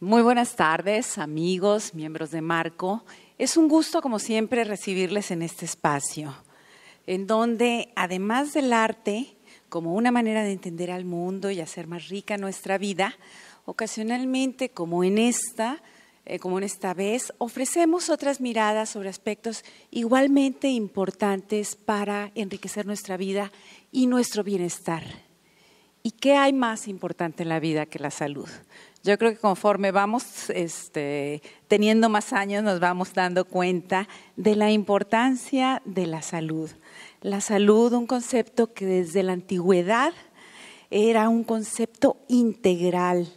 Muy buenas tardes, amigos, miembros de Marco. Es un gusto, como siempre, recibirles en este espacio, en donde, además del arte, como una manera de entender al mundo y hacer más rica nuestra vida, ocasionalmente, como en esta vez, ofrecemos otras miradas sobre aspectos igualmente importantes para enriquecer nuestra vida y nuestro bienestar. ¿Y qué hay más importante en la vida que la salud? Yo creo que conforme vamos teniendo más años nos vamos dando cuenta de la importancia de la salud. La salud, un concepto que desde la antigüedad era un concepto integral,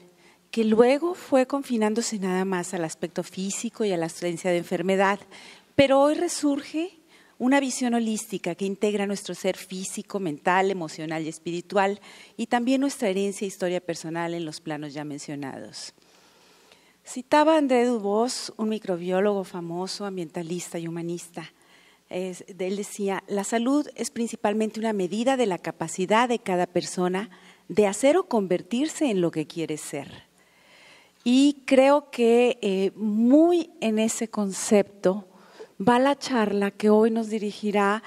que luego fue confinándose nada más al aspecto físico y a la ausencia de enfermedad, pero hoy resurge una visión holística que integra nuestro ser físico, mental, emocional y espiritual, y también nuestra herencia e historia personal en los planos ya mencionados. Citaba a André Dubos, un microbiólogo famoso, ambientalista y humanista. Él decía, la salud es principalmente una medida de la capacidad de cada persona de hacer o convertirse en lo que quiere ser. Y creo que muy en ese concepto va la charla que hoy nos dirigirá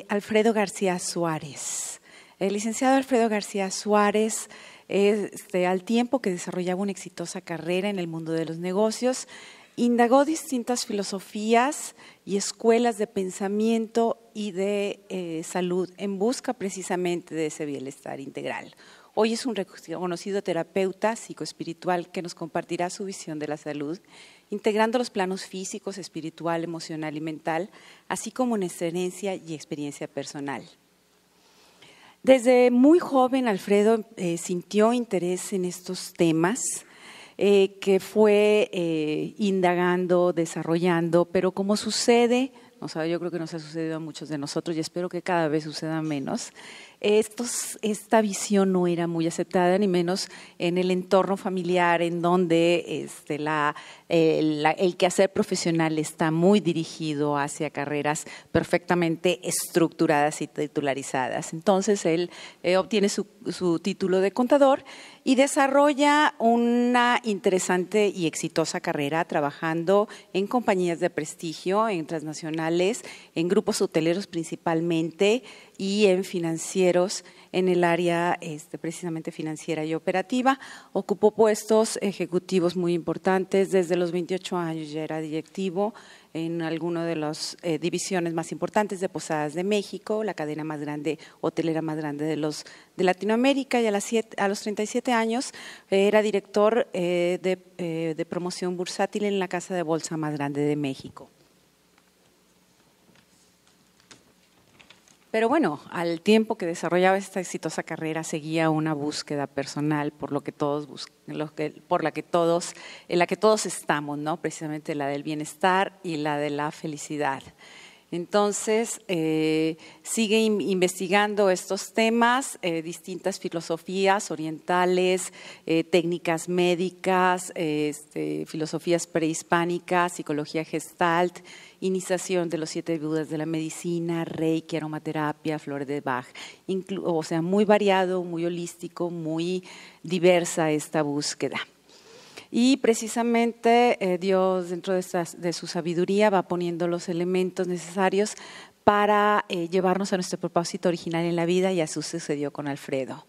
Alfredo García Suárez. El licenciado Alfredo García Suárez, al tiempo que desarrollaba una exitosa carrera en el mundo de los negocios, indagó distintas filosofías y escuelas de pensamiento y de salud en busca precisamente de ese bienestar integral. Hoy es un reconocido terapeuta psicoespiritual que nos compartirá su visión de la salud, integrando los planos físicos, espiritual, emocional y mental, así como nuestra herencia y experiencia personal. Desde muy joven, Alfredo sintió interés en estos temas, que fue indagando, desarrollando, pero como sucede, yo creo que nos ha sucedido a muchos de nosotros y espero que cada vez suceda menos, esta visión no era muy aceptada, ni menos en el entorno familiar, en donde el quehacer profesional está muy dirigido hacia carreras perfectamente estructuradas y titularizadas. Entonces, él obtiene su título de contador y desarrolla una interesante y exitosa carrera trabajando en compañías de prestigio, en transnacionales, en grupos hoteleros principalmente y en financieros en el área precisamente financiera y operativa. Ocupó puestos ejecutivos muy importantes. Desde los 28 años ya era directivo en alguna de las divisiones más importantes de Posadas de México, la cadena más grande, hotelera más grande de Latinoamérica, y a los 37 años era director de promoción bursátil en la casa de bolsa más grande de México. Pero bueno, al tiempo que desarrollaba esta exitosa carrera seguía una búsqueda personal en la que todos estamos, ¿no? Precisamente la del bienestar y la de la felicidad. Entonces, sigue investigando estos temas, distintas filosofías orientales, técnicas médicas, filosofías prehispánicas, psicología gestalt, iniciación de los 7 Budas de la medicina, reiki, aromaterapia, flores de Bach. Muy variado, muy holístico, muy diversa esta búsqueda. Y precisamente Dios, dentro de su sabiduría, va poniendo los elementos necesarios para llevarnos a nuestro propósito original en la vida, y así sucedió con Alfredo,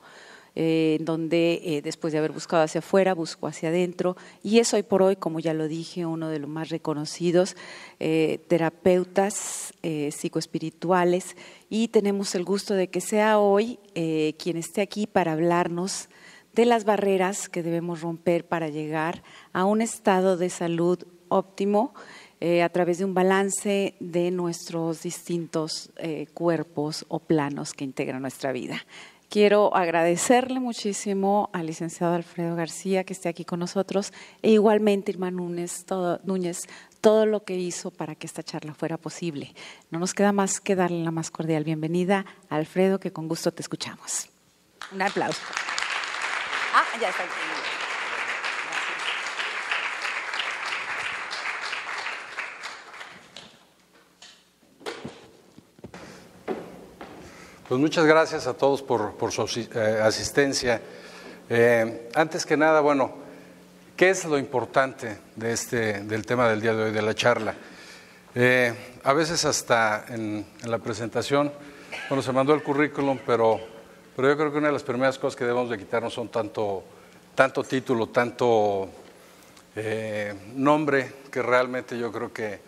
donde después de haber buscado hacia afuera, buscó hacia adentro, y es hoy por hoy, como ya lo dije, uno de los más reconocidos terapeutas psicoespirituales, y tenemos el gusto de que sea hoy quien esté aquí para hablarnos de las barreras que debemos romper para llegar a un estado de salud óptimo a través de un balance de nuestros distintos cuerpos o planos que integran nuestra vida. Quiero agradecerle muchísimo al licenciado Alfredo García que esté aquí con nosotros, e igualmente Irma Núñez, todo lo que hizo para que esta charla fuera posible. No nos queda más que darle la más cordial bienvenida a Alfredo, que con gusto te escuchamos. Un aplauso. Ya está. Pues muchas gracias a todos por su asistencia. Antes que nada, bueno, ¿Qué es lo importante del tema del día de hoy, de la charla? A veces hasta en la presentación, bueno, se mandó el currículum, pero yo creo que una de las primeras cosas que debemos de quitarnos son tanto título, tanto nombre, que realmente yo creo que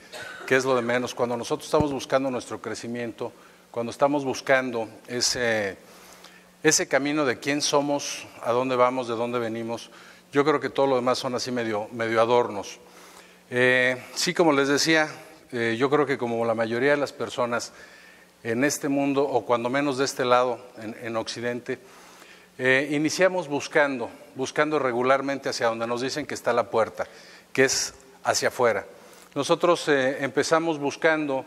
es lo de menos. Cuando nosotros estamos buscando nuestro crecimiento, cuando estamos buscando ese camino de quién somos, a dónde vamos, de dónde venimos, yo creo que todo lo demás son así medio adornos. Sí, como les decía, yo creo que como la mayoría de las personas en este mundo, o cuando menos de este lado, en Occidente, iniciamos buscando regularmente hacia donde nos dicen que está la puerta, que es hacia afuera. Nosotros empezamos buscando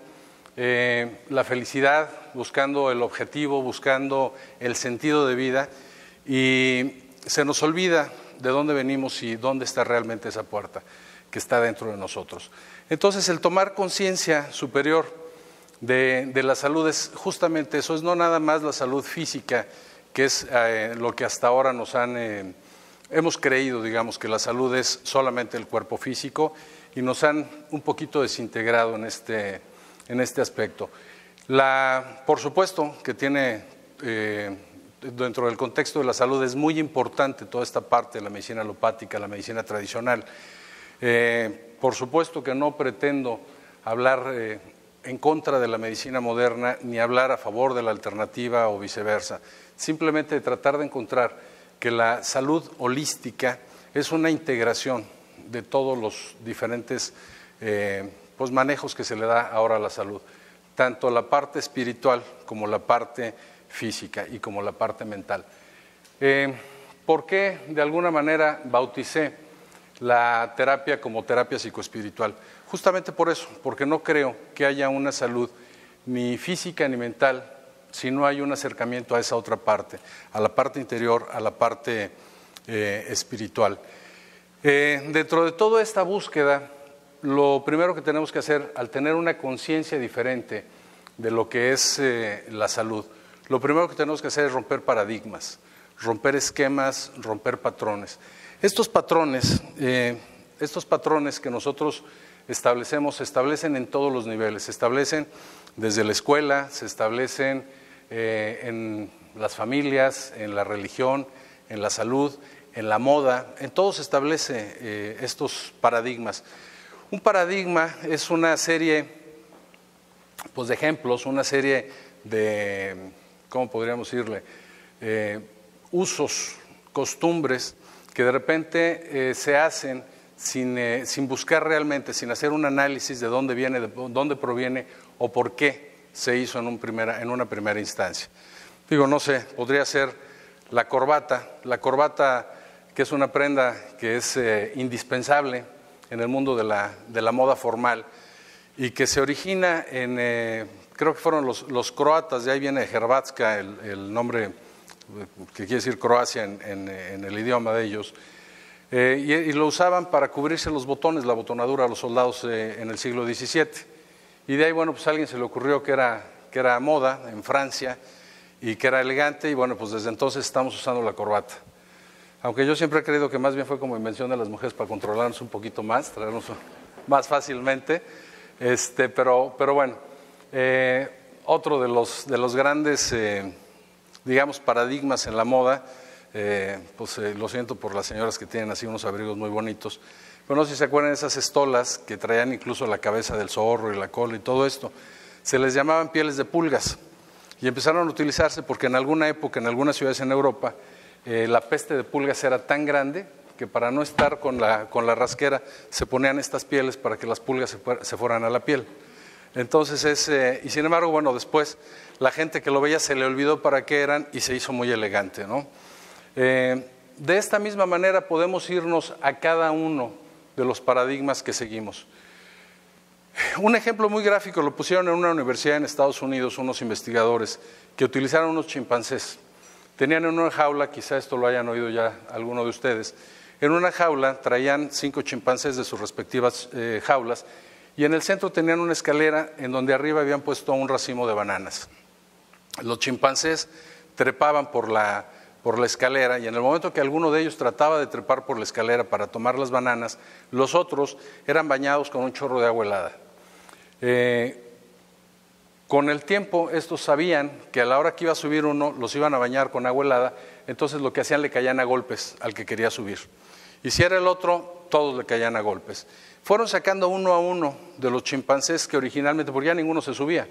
la felicidad, buscando el objetivo, buscando el sentido de vida, y se nos olvida de dónde venimos y dónde está realmente esa puerta que está dentro de nosotros. Entonces, el tomar conciencia superior de la salud es justamente eso, es no nada más la salud física, que es lo que hasta ahora hemos creído, digamos, que la salud es solamente el cuerpo físico, y nos han un poquito desintegrado en este aspecto. Por supuesto que tiene, dentro del contexto de la salud es muy importante toda esta parte de la medicina alopática, la medicina tradicional. Por supuesto que no pretendo hablar en contra de la medicina moderna, ni hablar a favor de la alternativa o viceversa. Simplemente tratar de encontrar que la salud holística es una integración de todos los diferentes manejos que se le da ahora a la salud, tanto la parte espiritual como la parte física y como la parte mental. ¿Por qué de alguna manera bauticé la terapia como terapia psicoespiritual? Justamente por eso, porque no creo que haya una salud ni física ni mental si no hay un acercamiento a esa otra parte, a la parte interior, a la parte espiritual. Dentro de toda esta búsqueda, lo primero que tenemos que hacer, al tener una conciencia diferente de lo que es la salud, lo primero que tenemos que hacer es romper paradigmas, romper esquemas, romper patrones. Estos patrones que nosotros establecemos, se establecen en todos los niveles, se establecen desde la escuela, se establecen en las familias, en la religión, en la salud, en la moda, en todo se establece estos paradigmas. Un paradigma es una serie de ejemplos, una serie de, ¿cómo podríamos decirle? Usos, costumbres que de repente se hacen sin buscar realmente, sin hacer un análisis de dónde viene, de dónde proviene o por qué se hizo en una primera instancia. Digo, no sé, podría ser la corbata que es una prenda que es indispensable en el mundo de la moda formal y que se origina creo que fueron los croatas, de ahí viene Hrvatska, el nombre que quiere decir Croacia en el idioma de ellos, y lo usaban para cubrirse los botones, la botonadura a los soldados en el siglo XVII. Y de ahí, bueno, pues a alguien se le ocurrió que era moda en Francia y que era elegante, y bueno, pues desde entonces estamos usando la corbata. Aunque yo siempre he creído que más bien fue como invención de las mujeres para controlarnos un poquito más, traernos más fácilmente, pero bueno, otro de los grandes, digamos, paradigmas en la moda, lo siento por las señoras que tienen así unos abrigos muy bonitos, pero no sé si se acuerdan de esas estolas que traían incluso la cabeza del zorro y la cola y todo esto, se les llamaban pieles de pulgas y empezaron a utilizarse porque en alguna época, en algunas ciudades en Europa, la peste de pulgas era tan grande que para no estar con la rasquera se ponían estas pieles para que las pulgas se fueran a la piel. Entonces y sin embargo, bueno, después la gente que lo veía se le olvidó para qué eran y se hizo muy elegante, ¿no? De esta misma manera podemos irnos a cada uno de los paradigmas que seguimos. Un ejemplo muy gráfico lo pusieron en una universidad en Estados Unidos unos investigadores que utilizaron unos chimpancés. Tenían en una jaula, quizá esto lo hayan oído ya alguno de ustedes, en una jaula traían 5 chimpancés de sus respectivas jaulas y en el centro tenían una escalera en donde arriba habían puesto un racimo de bananas. Los chimpancés trepaban por la por la escalera, y en el momento que alguno de ellos trataba de trepar por la escalera para tomar las bananas, los otros eran bañados con un chorro de agua helada. Con el tiempo estos sabían que a la hora que iba a subir uno los iban a bañar con agua helada, entonces lo que hacían, le caían a golpes al que quería subir. Y si era el otro, todos le caían a golpes. Fueron sacando uno a uno de los chimpancés que originalmente, porque ya ninguno se subía,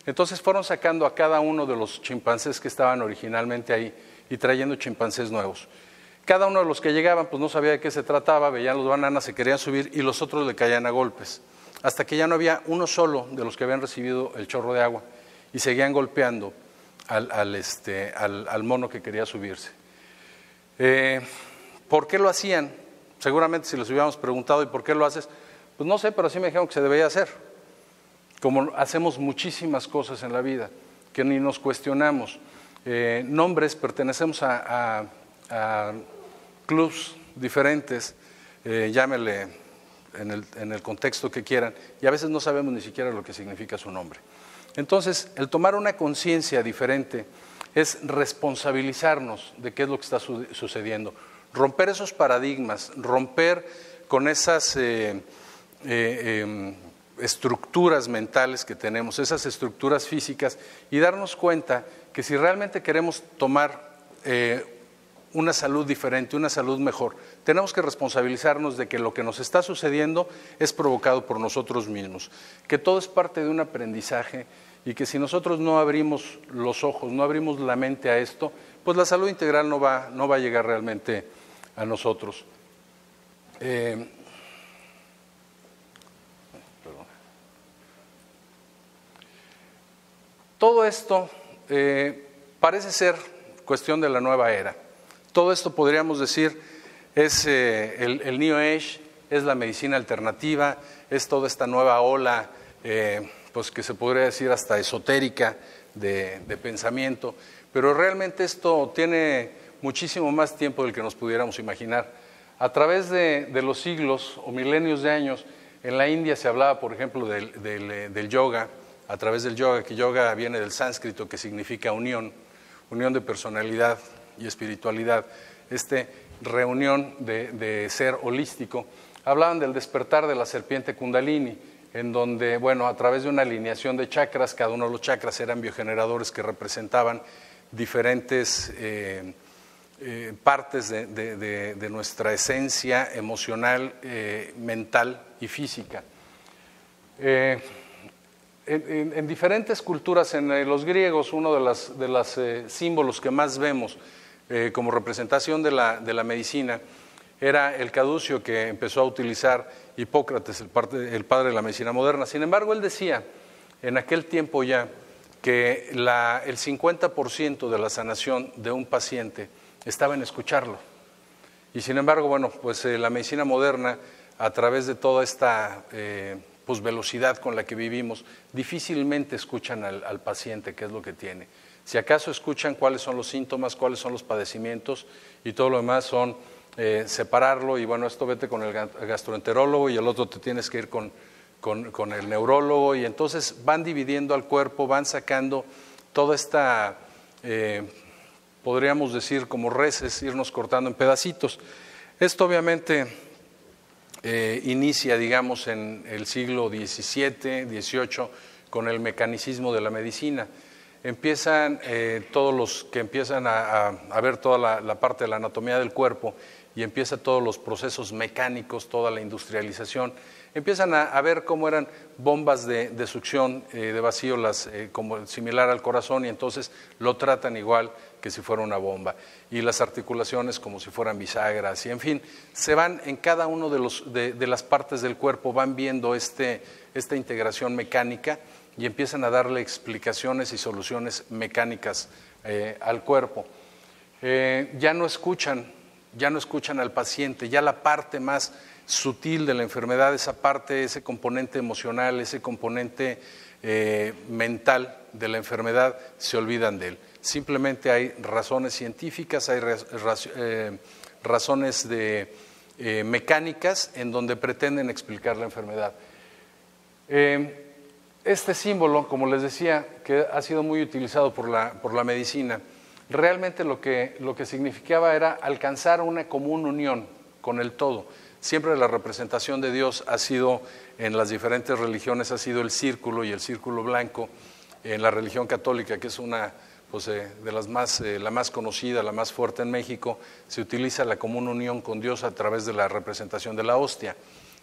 entonces fueron sacando a cada uno de los chimpancés que estaban originalmente ahí y trayendo chimpancés nuevos. Cada uno de los que llegaban pues no sabía de qué se trataba, veían los bananas, se querían subir y los otros le caían a golpes, hasta que ya no había uno solo de los que habían recibido el chorro de agua y seguían golpeando al mono que quería subirse. ¿Por qué lo hacían? Seguramente si les hubiéramos preguntado, ¿y por qué lo haces? Pues no sé, pero así me dijeron que se debía hacer. Como hacemos muchísimas cosas en la vida, que ni nos cuestionamos. Nombres, pertenecemos a clubs diferentes, llámele en el contexto que quieran, y a veces no sabemos ni siquiera lo que significa su nombre. Entonces, el tomar una conciencia diferente es responsabilizarnos de qué es lo que está sucediendo, romper esos paradigmas, romper con esas estructuras mentales que tenemos, esas estructuras físicas, y darnos cuenta que si realmente queremos tomar una salud diferente, una salud mejor, tenemos que responsabilizarnos de que lo que nos está sucediendo es provocado por nosotros mismos, que todo es parte de un aprendizaje y que si nosotros no abrimos los ojos, no abrimos la mente a esto, pues la salud integral no va a llegar realmente a nosotros. Todo esto parece ser cuestión de la nueva era. Todo esto podríamos decir es el New Age, es la medicina alternativa, es toda esta nueva ola, pues que se podría decir hasta esotérica de pensamiento, pero realmente esto tiene muchísimo más tiempo del que nos pudiéramos imaginar. A través de los siglos o milenios de años, en la India se hablaba, por ejemplo, del yoga, a través del yoga, que yoga viene del sánscrito, que significa unión de personalidad y espiritualidad, reunión de ser holístico. Hablaban del despertar de la serpiente Kundalini, en donde, bueno, a través de una alineación de chakras, cada uno de los chakras eran biogeneradores que representaban diferentes partes de nuestra esencia emocional, mental y física. En diferentes culturas, en los griegos, uno de los símbolos que más vemos como representación de la medicina era el caducio que empezó a utilizar Hipócrates, el padre de la medicina moderna. Sin embargo, él decía en aquel tiempo ya que el 50% de la sanación de un paciente estaba en escucharlo. Y sin embargo, bueno, pues la medicina moderna, a través de toda esta pues velocidad con la que vivimos, difícilmente escuchan al paciente qué es lo que tiene. Si acaso escuchan cuáles son los síntomas, cuáles son los padecimientos, y todo lo demás son separarlo, y bueno, esto vete con el gastroenterólogo y el otro te tienes que ir con el neurólogo, y entonces van dividiendo al cuerpo, van sacando toda esta, podríamos decir como reses, irnos cortando en pedacitos. Esto obviamente inicia, digamos, en el siglo XVII, XVIII, con el mecanicismo de la medicina. Empiezan todos los que empiezan a ver toda la parte de la anatomía del cuerpo, y empiezan todos los procesos mecánicos, toda la industrialización. Empiezan a ver cómo eran bombas de succión de vacío, como similar al corazón, y entonces lo tratan igual que si fuera una bomba. Y las articulaciones como si fueran bisagras, y en fin, se van en cada uno de las partes del cuerpo, van viendo esta integración mecánica, y empiezan a darle explicaciones y soluciones mecánicas al cuerpo. Ya no escuchan al paciente, ya la parte más sutil de la enfermedad, esa parte, ese componente emocional, ese componente mental de la enfermedad, se olvidan de él. Simplemente hay razones científicas, hay razones mecánicas en donde pretenden explicar la enfermedad. Este símbolo, como les decía, que ha sido muy utilizado por la medicina, realmente lo que significaba era alcanzar una común unión con el todo. Siempre la representación de Dios ha sido, en las diferentes religiones, ha sido el círculo y el círculo blanco. En la religión católica, que es una pues, de las la más conocida, la más fuerte en México, se utiliza la común unión con Dios a través de la representación de la hostia.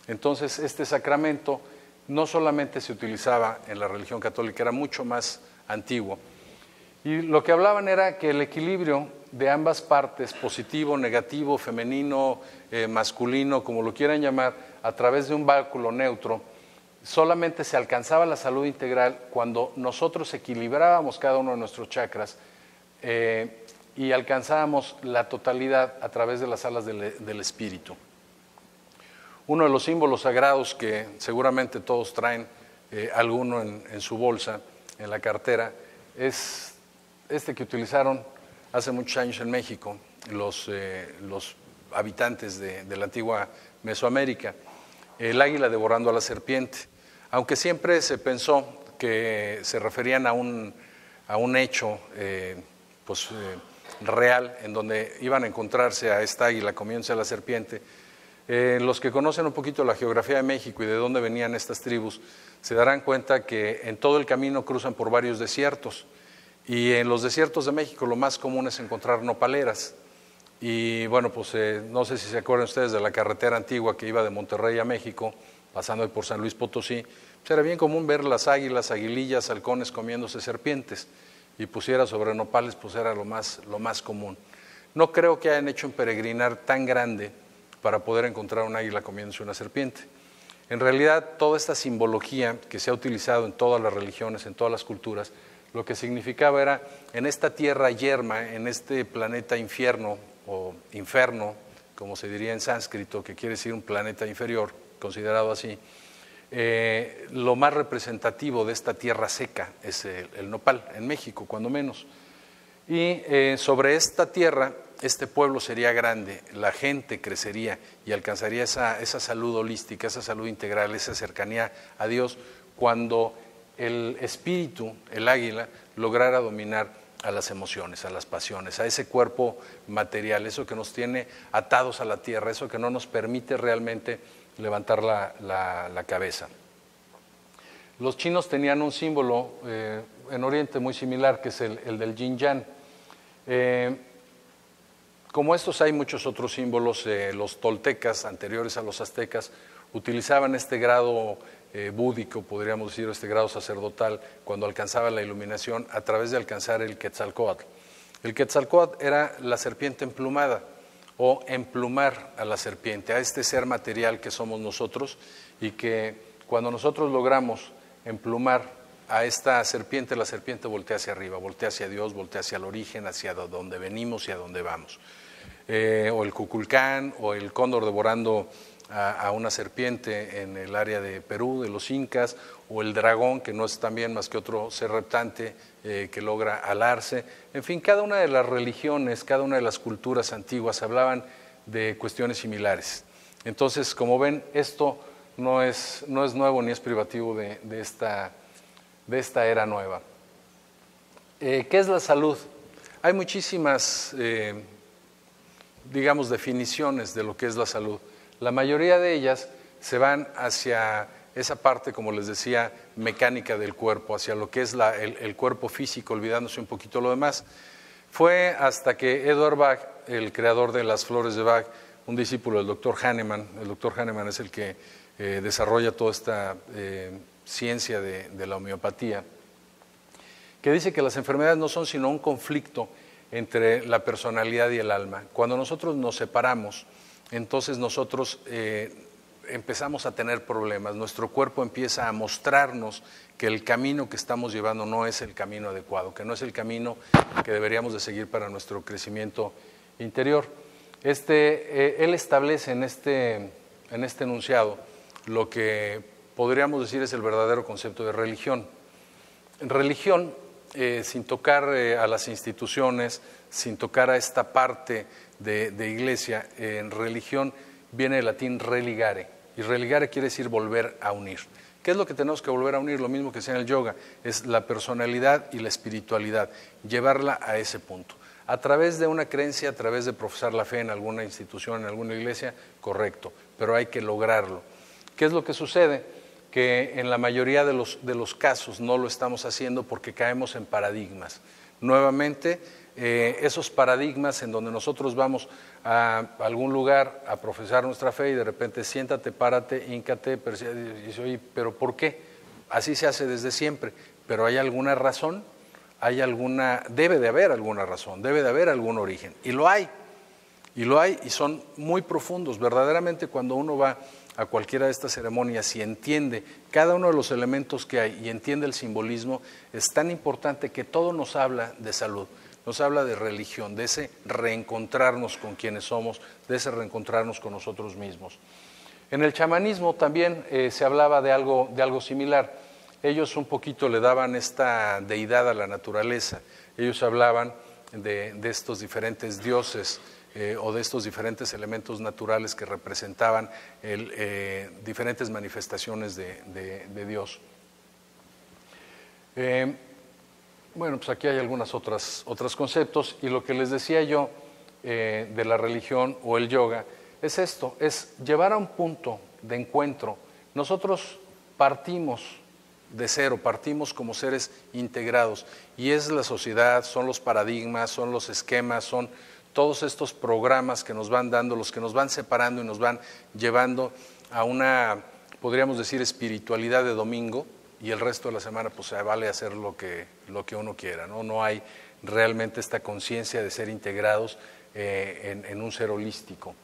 Entonces, este sacramento no solamente se utilizaba en la religión católica, era mucho más antiguo. Y lo que hablaban era que el equilibrio de ambas partes, positivo, negativo, femenino, masculino, como lo quieran llamar, a través de un bálculo neutro, solamente se alcanzaba la salud integral cuando nosotros equilibrábamos cada uno de nuestros chakras y alcanzábamos la totalidad a través de las alas del espíritu. Uno de los símbolos sagrados que seguramente todos traen alguno en su bolsa, en la cartera, es este que utilizaron hace muchos años en México los habitantes de la antigua Mesoamérica, el águila devorando a la serpiente. Aunque siempre se pensó que se referían a un hecho real, en donde iban a encontrarse a esta águila comiéndose a la serpiente, los que conocen un poquito la geografía de México y de dónde venían estas tribus, se darán cuenta que en todo el camino cruzan por varios desiertos, y en los desiertos de México lo más común es encontrar nopaleras. Y bueno, pues no sé si se acuerdan ustedes de la carretera antigua que iba de Monterrey a México, pasando por San Luis Potosí, pues era bien común ver las águilas, aguilillas, halcones comiéndose serpientes, y pusiera sobre nopales, pues era lo más común. No creo que hayan hecho un peregrinar tan grande para poder encontrar un águila comiéndose una serpiente. En realidad, toda esta simbología que se ha utilizado en todas las religiones, en todas las culturas, lo que significaba era, en esta tierra yerma, en este planeta infierno, o inferno, como se diría en sánscrito, que quiere decir un planeta inferior, considerado así, lo más representativo de esta tierra seca es el nopal, en México, cuando menos. Y sobre esta tierra, este pueblo sería grande, la gente crecería y alcanzaría esa salud holística, esa salud integral, esa cercanía a Dios, cuando el espíritu, el águila, lograra dominar a las emociones, a las pasiones, a ese cuerpo material, eso que nos tiene atados a la tierra, eso que no nos permite realmente levantar la cabeza. Los chinos tenían un símbolo en Oriente muy similar, que es el del yin-yang. Como estos hay muchos otros símbolos. Los toltecas, anteriores a los aztecas, utilizaban este grado búdico, podríamos decir, este grado sacerdotal, cuando alcanzaba la iluminación, a través de alcanzar el Quetzalcóatl. El Quetzalcóatl era la serpiente emplumada, o emplumar a la serpiente, a este ser material que somos nosotros, y que cuando nosotros logramos emplumar a esta serpiente, la serpiente voltea hacia arriba, voltea hacia Dios, voltea hacia el origen, hacia donde venimos y a donde vamos. O el Cuculcán, o el cóndor devorando a una serpiente en el área de Perú, de los incas, o el dragón, que no es también más que otro ser reptante que logra alarse. En fin, cada una de las religiones, cada una de las culturas antiguas hablaban de cuestiones similares. Entonces, como ven, esto no es nuevo ni es privativo de esta era nueva. ¿Qué es la salud? Hay muchísimas, definiciones de lo que es la salud. La mayoría de ellas se van hacia esa parte, como les decía, mecánica del cuerpo, hacia lo que es el cuerpo físico, olvidándose un poquito lo demás. Fue hasta que Edward Bach, el creador de las flores de Bach, un discípulo del doctor Hahnemann, el doctor Hahnemann es el que desarrolla toda esta ciencia de la homeopatía, que dice que las enfermedades no son sino un conflicto entre la personalidad y el alma. Cuando nosotros nos separamos, entonces nosotros empezamos a tener problemas, nuestro cuerpo empieza a mostrarnos que el camino que estamos llevando no es el camino adecuado, que no es el camino que deberíamos de seguir para nuestro crecimiento interior. Él establece en este enunciado lo que podríamos decir es el verdadero concepto de religión. Religión, sin tocar a las instituciones, sin tocar a esta parte de iglesia, en religión viene del latín religare, y religare quiere decir volver a unir. ¿Qué es lo que tenemos que volver a unir? Lo mismo que sea en el yoga, es la personalidad y la espiritualidad, llevarla a ese punto. A través de una creencia, a través de profesar la fe en alguna institución, en alguna iglesia, correcto, pero hay que lograrlo. ¿Qué es lo que sucede? Que en la mayoría de los casos no lo estamos haciendo porque caemos en paradigmas. Nuevamente, esos paradigmas en donde nosotros vamos a algún lugar a profesar nuestra fe y de repente siéntate, párate, híncate, y dice, oye, ¿pero por qué? Así se hace desde siempre, pero ¿hay alguna razón? Debe de haber alguna razón, debe de haber algún origen, y lo hay y son muy profundos. Verdaderamente cuando uno va a cualquiera de estas ceremonias y entiende cada uno de los elementos que hay y entiende el simbolismo, es tan importante que todo nos habla de salud, nos habla de religión, de ese reencontrarnos con quienes somos, de ese reencontrarnos con nosotros mismos. En el chamanismo también se hablaba de algo similar. Ellos un poquito le daban esta deidad a la naturaleza. Ellos hablaban de estos diferentes dioses o de estos diferentes elementos naturales que representaban diferentes manifestaciones de Dios. Bueno, pues aquí hay algunos otros conceptos, y lo que les decía yo de la religión o el yoga es esto, es llevar a un punto de encuentro. Nosotros partimos de cero, partimos como seres integrados, y es la sociedad, son los paradigmas, son los esquemas, son todos estos programas que nos van dando, los que nos van separando y nos van llevando a una, podríamos decir, espiritualidad de domingo, y el resto de la semana pues se vale hacer lo que uno quiera, ¿no? No hay realmente esta conciencia de ser integrados en un ser holístico.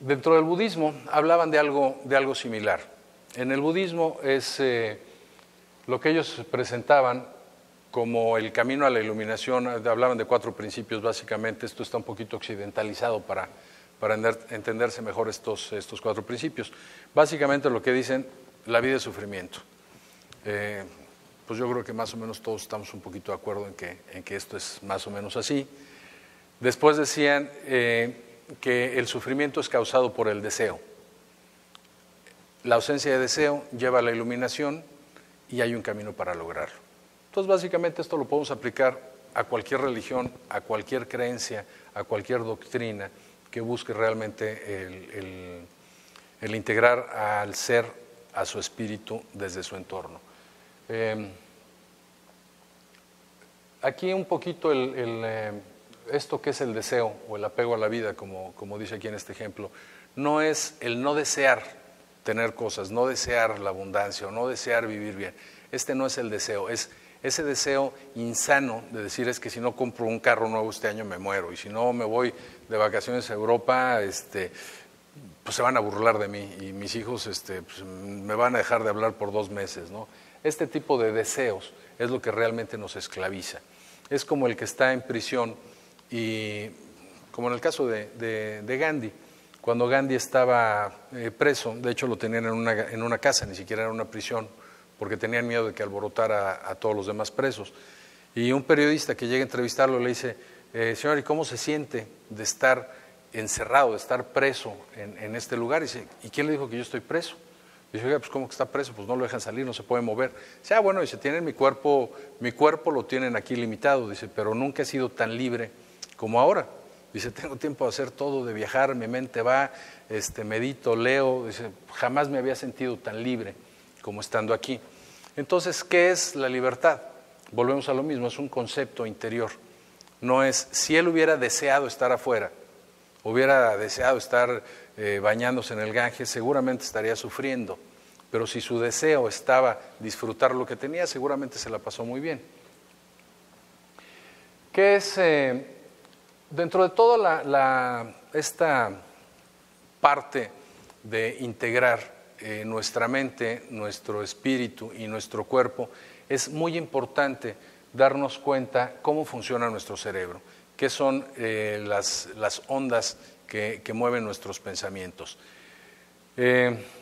Dentro del budismo hablaban de algo similar. En el budismo es lo que ellos presentaban como el camino a la iluminación. Hablaban de 4 principios básicamente. Esto está un poquito occidentalizado para entenderse mejor estos 4 principios. Básicamente lo que dicen, la vida es sufrimiento. Pues yo creo que más o menos todos estamos un poquito de acuerdo en que esto es más o menos así. Después decían que el sufrimiento es causado por el deseo. La ausencia de deseo lleva a la iluminación y hay un camino para lograrlo. Entonces, básicamente esto lo podemos aplicar a cualquier religión, a cualquier creencia, a cualquier doctrina que busque realmente el integrar al ser, a su espíritu desde su entorno. Aquí un poquito esto que es el deseo o el apego a la vida, como dice aquí en este ejemplo, no es el no desear tener cosas, no desear la abundancia o no desear vivir bien. Este no es el deseo, es ese deseo insano de decir, es que si no compro un carro nuevo este año me muero, y si no me voy de vacaciones a Europa, pues se van a burlar de mí, y mis hijos pues me van a dejar de hablar por 2 meses, ¿no? Este tipo de deseos es lo que realmente nos esclaviza. Es como el que está en prisión, y como en el caso de Gandhi, cuando Gandhi estaba preso, de hecho lo tenían en una casa, ni siquiera era una prisión, porque tenían miedo de que alborotara a todos los demás presos. Y un periodista que llega a entrevistarlo le dice, señor, ¿y cómo se siente de estar encerrado, de estar preso en este lugar? Y dice, ¿y quién le dijo que yo estoy preso? Dice, oiga, pues ¿cómo que está preso? Pues no lo dejan salir, no se puede mover. Dice, bueno, dice, tienen mi cuerpo lo tienen aquí limitado, dice, pero nunca he sido tan libre como ahora. Dice, tengo tiempo de hacer todo, de viajar, mi mente va, medito, leo. Dice, jamás me había sentido tan libre como estando aquí. Entonces, ¿qué es la libertad? Volvemos a lo mismo, es un concepto interior. No es, si él hubiera deseado estar afuera, hubiera deseado estar bañándose en el Ganges, seguramente estaría sufriendo. Pero si su deseo estaba disfrutar lo que tenía, seguramente se la pasó muy bien. ¿Qué es, dentro de toda esta parte de integrar nuestra mente, nuestro espíritu y nuestro cuerpo, es muy importante darnos cuenta cómo funciona nuestro cerebro, qué son las ondas que mueven nuestros pensamientos.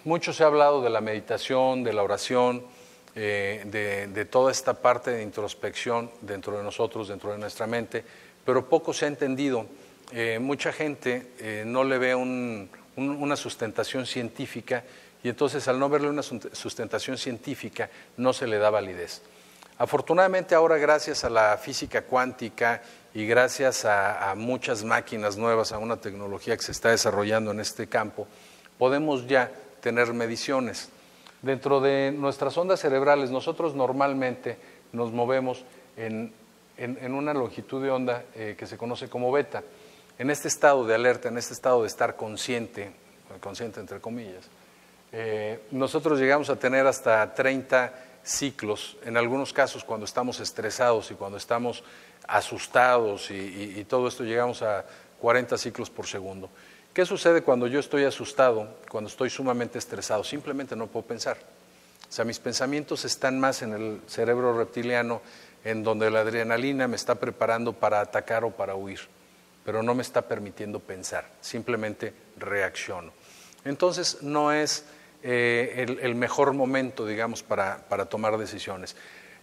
Mucho se ha hablado de la meditación, de la oración, de toda esta parte de introspección dentro de nosotros, dentro de nuestra mente, pero poco se ha entendido. Mucha gente no le ve una sustentación científica, y entonces al no verle una sustentación científica no se le da validez. Afortunadamente ahora, gracias a la física cuántica y gracias a muchas máquinas nuevas, a una tecnología que se está desarrollando en este campo, podemos ya tener mediciones. Dentro de nuestras ondas cerebrales, nosotros normalmente nos movemos en una longitud de onda que se conoce como beta. En este estado de alerta, en este estado de estar consciente entre comillas, nosotros llegamos a tener hasta 30 ciclos, en algunos casos cuando estamos estresados y cuando estamos asustados y todo esto llegamos a 40 ciclos por segundo. ¿Qué sucede cuando yo estoy asustado, cuando estoy sumamente estresado? Simplemente no puedo pensar. O sea, mis pensamientos están más en el cerebro reptiliano, en donde la adrenalina me está preparando para atacar o para huir, pero no me está permitiendo pensar, simplemente reacciono. Entonces no es el mejor momento, digamos, para tomar decisiones.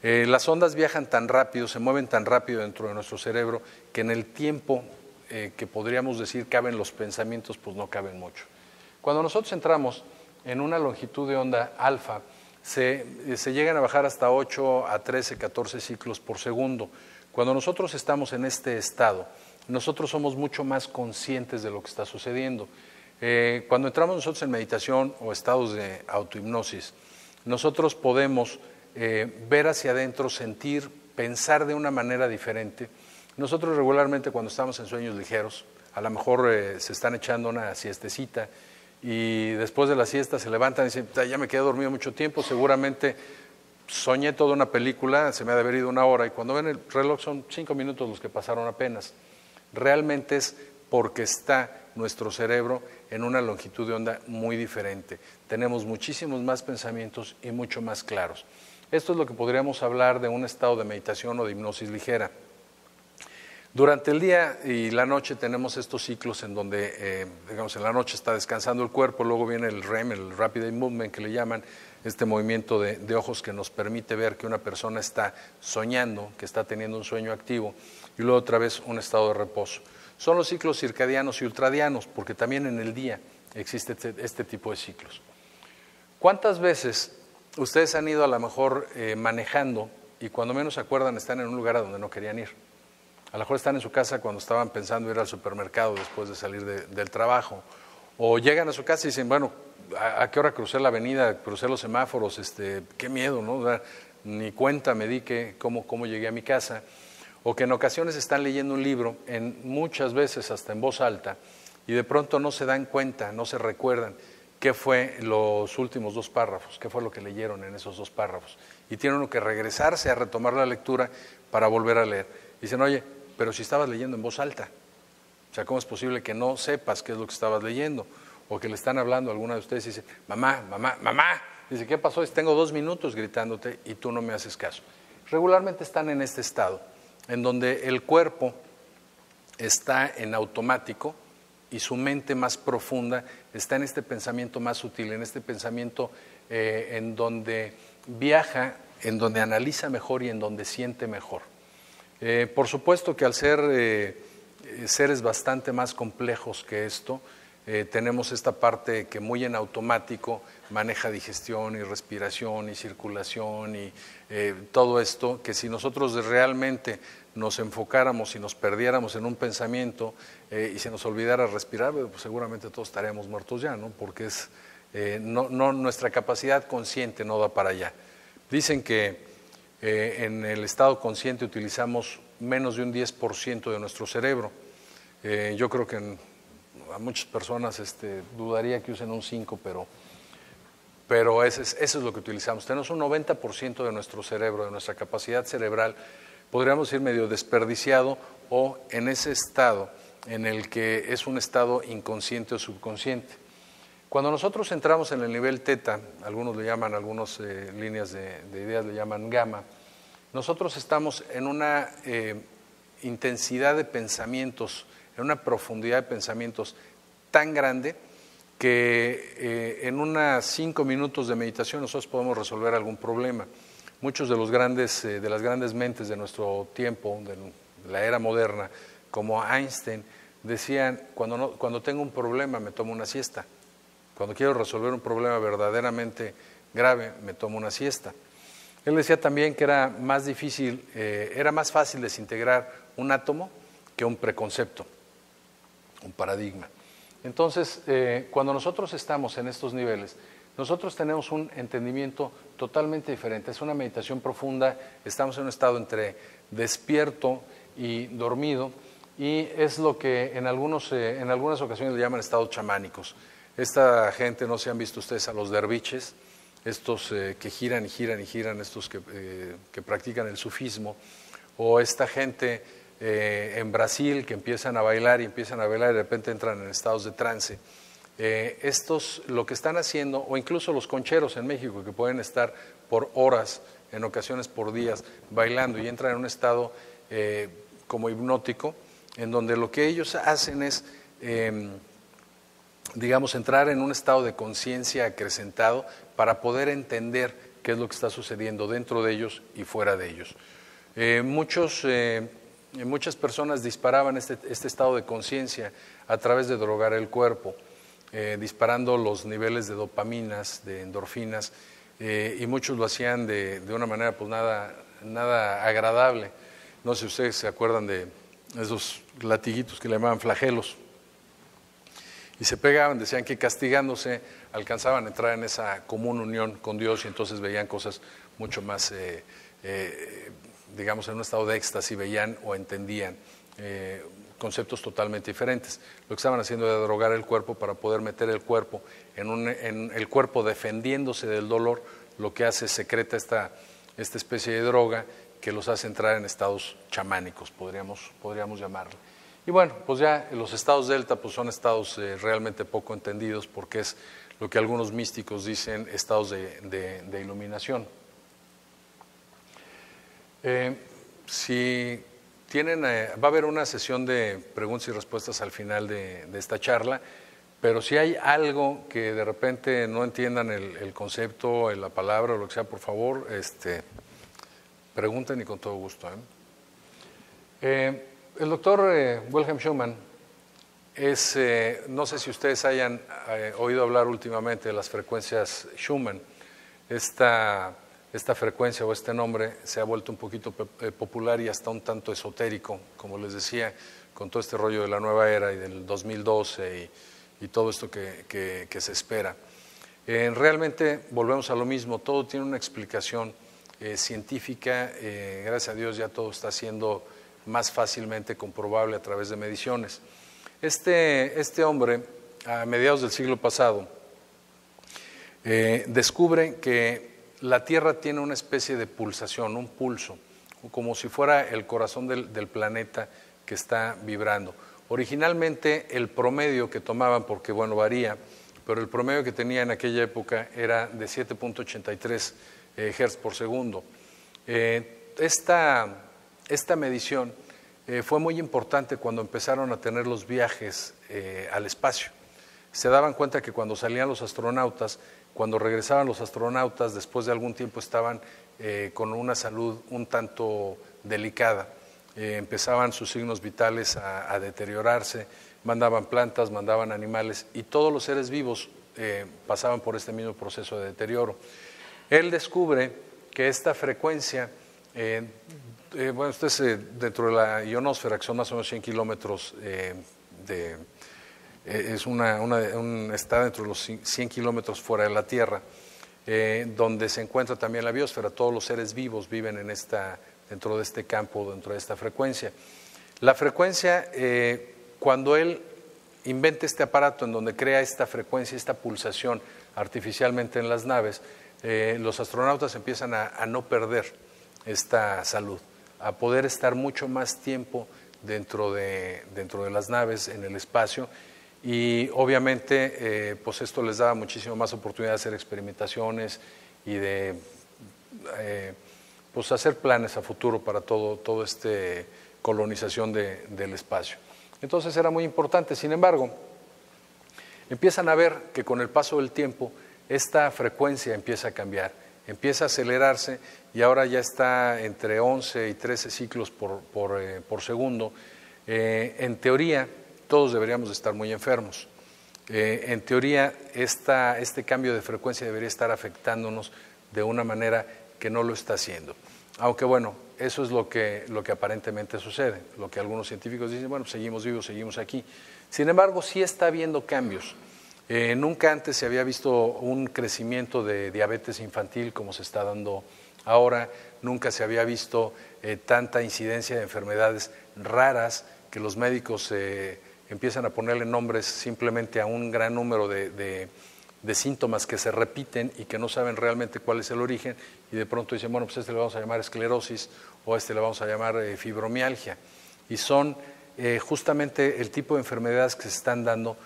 Las ondas viajan tan rápido, se mueven tan rápido dentro de nuestro cerebro, que en el tiempo que podríamos decir caben los pensamientos, pues no caben mucho. Cuando nosotros entramos en una longitud de onda alfa, se llegan a bajar hasta 8 a 13, 14 ciclos por segundo. Cuando nosotros estamos en este estado, nosotros somos mucho más conscientes de lo que está sucediendo. Cuando entramos nosotros en meditación o estados de autohipnosis, nosotros podemos ver hacia adentro, sentir, pensar de una manera diferente. Nosotros regularmente cuando estamos en sueños ligeros, a lo mejor se están echando una siestecita y después de la siesta se levantan y dicen, ya me quedé dormido mucho tiempo, seguramente soñé toda una película, se me ha de haber ido una hora, y cuando ven el reloj son 5 minutos los que pasaron apenas. Realmente es porque está nuestro cerebro en una longitud de onda muy diferente. Tenemos muchísimos más pensamientos y mucho más claros. Esto es lo que podríamos hablar de un estado de meditación o de hipnosis ligera. Durante el día y la noche tenemos estos ciclos en donde, digamos, en la noche está descansando el cuerpo, luego viene el REM, el Rapid Eye Movement, que le llaman, este movimiento de ojos que nos permite ver que una persona está soñando, que está teniendo un sueño activo, y luego otra vez un estado de reposo. Son los ciclos circadianos y ultradianos, porque también en el día existe este tipo de ciclos. ¿Cuántas veces ustedes han ido a lo mejor manejando y cuando menos se acuerdan están en un lugar a donde no querían ir? A lo mejor están en su casa cuando estaban pensando ir al supermercado después de salir del trabajo. O llegan a su casa y dicen, bueno, ¿a qué hora crucé la avenida? Crucé los semáforos, qué miedo, ¿no? O sea, ni cuenta me di cómo llegué a mi casa. O que en ocasiones están leyendo un libro, muchas veces hasta en voz alta, y de pronto no se dan cuenta, no se recuerdan qué fue los últimos 2 párrafos, qué fue lo que leyeron en esos 2 párrafos. Y tienen uno que regresarse a retomar la lectura para volver a leer. Dicen, oye, pero si estabas leyendo en voz alta, o sea, ¿cómo es posible que no sepas qué es lo que estabas leyendo? O que le están hablando a alguna de ustedes y dice, mamá, mamá, mamá. Dice, ¿qué pasó? Dice, tengo 2 minutos gritándote y tú no me haces caso. Regularmente están en este estado, en donde el cuerpo está en automático y su mente más profunda está en este pensamiento más sutil, en este pensamiento en donde viaja, en donde analiza mejor y en donde siente mejor. Por supuesto que al ser seres bastante más complejos que esto, tenemos esta parte que muy en automático maneja digestión y respiración y circulación y todo esto, que si nosotros realmente nos enfocáramos y nos perdiéramos en un pensamiento y se nos olvidara respirar, pues seguramente todos estaríamos muertos ya, ¿no? Porque nuestra capacidad consciente no da para allá. Dicen que en el estado consciente utilizamos menos de un 10% de nuestro cerebro. Yo creo que a muchas personas dudaría que usen un 5%, pero eso es lo que utilizamos. Tenemos un 90% de nuestro cerebro, de nuestra capacidad cerebral, podríamos decir medio desperdiciado o en ese estado en el que es un estado inconsciente o subconsciente. Cuando nosotros entramos en el nivel teta, algunos le llaman, algunas líneas de ideas le llaman gamma, nosotros estamos en una intensidad de pensamientos, en una profundidad de pensamientos tan grande que en unos 5 minutos de meditación nosotros podemos resolver algún problema. Muchos de las grandes mentes de nuestro tiempo, de la era moderna, como Einstein, decían, cuando tengo un problema me tomo una siesta, Cuando quiero resolver un problema verdaderamente grave, me tomo una siesta. Él decía también que era más difícil, era más fácil desintegrar un átomo que un preconcepto, un paradigma. Entonces, cuando nosotros estamos en estos niveles, nosotros tenemos un entendimiento totalmente diferente. Es una meditación profunda, estamos en un estado entre despierto y dormido, y es lo que en algunas ocasiones le llaman estados chamánicos. Esta gente, no sé si han visto ustedes a los derviches, estos que giran y giran y giran, estos que practican el sufismo, o esta gente en Brasil que empiezan a bailar y de repente entran en estados de trance. Estos lo que están haciendo, o incluso los concheros en México, que pueden estar por horas, en ocasiones por días, bailando y entran en un estado como hipnótico, en donde lo que ellos hacen es, digamos, entrar en un estado de conciencia acrecentado para poder entender qué es lo que está sucediendo dentro de ellos y fuera de ellos. Muchas personas disparaban este estado de conciencia a través de drogar el cuerpo, disparando los niveles de dopaminas, de endorfinas, y muchos lo hacían de una manera pues nada agradable. No sé si ustedes se acuerdan de esos latiguitos que le llamaban flagelos, y se pegaban, decían que castigándose alcanzaban a entrar en esa común unión con Dios, y entonces veían cosas mucho más, digamos, en un estado de éxtasis, veían o entendían conceptos totalmente diferentes. Lo que estaban haciendo era drogar el cuerpo para poder meter el cuerpo en el cuerpo defendiéndose del dolor. Lo que hace es secreta esta especie de droga que los hace entrar en estados chamánicos, podríamos llamarle. Y bueno, pues ya los estados delta pues son estados realmente poco entendidos, porque es lo que algunos místicos dicen estados de iluminación. Si tienen, va a haber una sesión de preguntas y respuestas al final de esta charla, pero si hay algo que de repente no entiendan el concepto, la palabra o lo que sea, por favor, pregunten y con todo gusto. El doctor Wilhelm Schumann es, no sé si ustedes hayan oído hablar últimamente de las frecuencias Schumann. Esta frecuencia o este nombre se ha vuelto un poquito popular y hasta un tanto esotérico, como les decía, con todo este rollo de la nueva era y del 2012 y todo esto que se espera. Realmente volvemos a lo mismo, todo tiene una explicación científica, gracias a Dios ya todo está siendo más fácilmente comprobable a través de mediciones. Este hombre, a mediados del siglo pasado, descubre que la Tierra tiene una especie de pulsación, un pulso, como si fuera el corazón del planeta que está vibrando. Originalmente el promedio que tomaban, porque bueno, varía, pero el promedio que tenía en aquella época era de 7.83 Hz por segundo. Esta medición fue muy importante cuando empezaron a tener los viajes al espacio. Se daban cuenta que cuando salían los astronautas, cuando regresaban los astronautas, después de algún tiempo estaban con una salud un tanto delicada. Empezaban sus signos vitales a deteriorarse, mandaban plantas, mandaban animales, y todos los seres vivos pasaban por este mismo proceso de deterioro. Él descubre que esta frecuencia, bueno, esto es dentro de la ionosfera, que son más o menos 100 kilómetros está dentro de los 100 kilómetros fuera de la Tierra, donde se encuentra también la biosfera. Todos los seres vivos viven dentro de este campo, dentro de esta frecuencia. La frecuencia, cuando él inventa este aparato en donde crea esta frecuencia, esta pulsación artificialmente en las naves, los astronautas empiezan a no perder esta salud, a poder estar mucho más tiempo dentro de las naves, en el espacio. Y obviamente pues esto les daba muchísimo más oportunidad de hacer experimentaciones y de pues hacer planes a futuro para todo este colonización del espacio. Entonces era muy importante. Sin embargo, empiezan a ver que con el paso del tiempo esta frecuencia empieza a cambiar, empieza a acelerarse, y ahora ya está entre 11 y 13 ciclos por segundo. En teoría todos deberíamos de estar muy enfermos. En teoría, este cambio de frecuencia debería estar afectándonos de una manera que no lo está haciendo. Aunque bueno, eso es lo que aparentemente sucede, lo que algunos científicos dicen, bueno, seguimos vivos, seguimos aquí. Sin embargo, sí está habiendo cambios. Nunca antes se había visto un crecimiento de diabetes infantil como se está dando ahora, nunca se había visto tanta incidencia de enfermedades raras que los médicos empiezan a ponerle nombres simplemente a un gran número de síntomas que se repiten y que no saben realmente cuál es el origen, y de pronto dicen, bueno, pues a este le vamos a llamar esclerosis o a este le vamos a llamar fibromialgia. Y son justamente el tipo de enfermedades que se están dando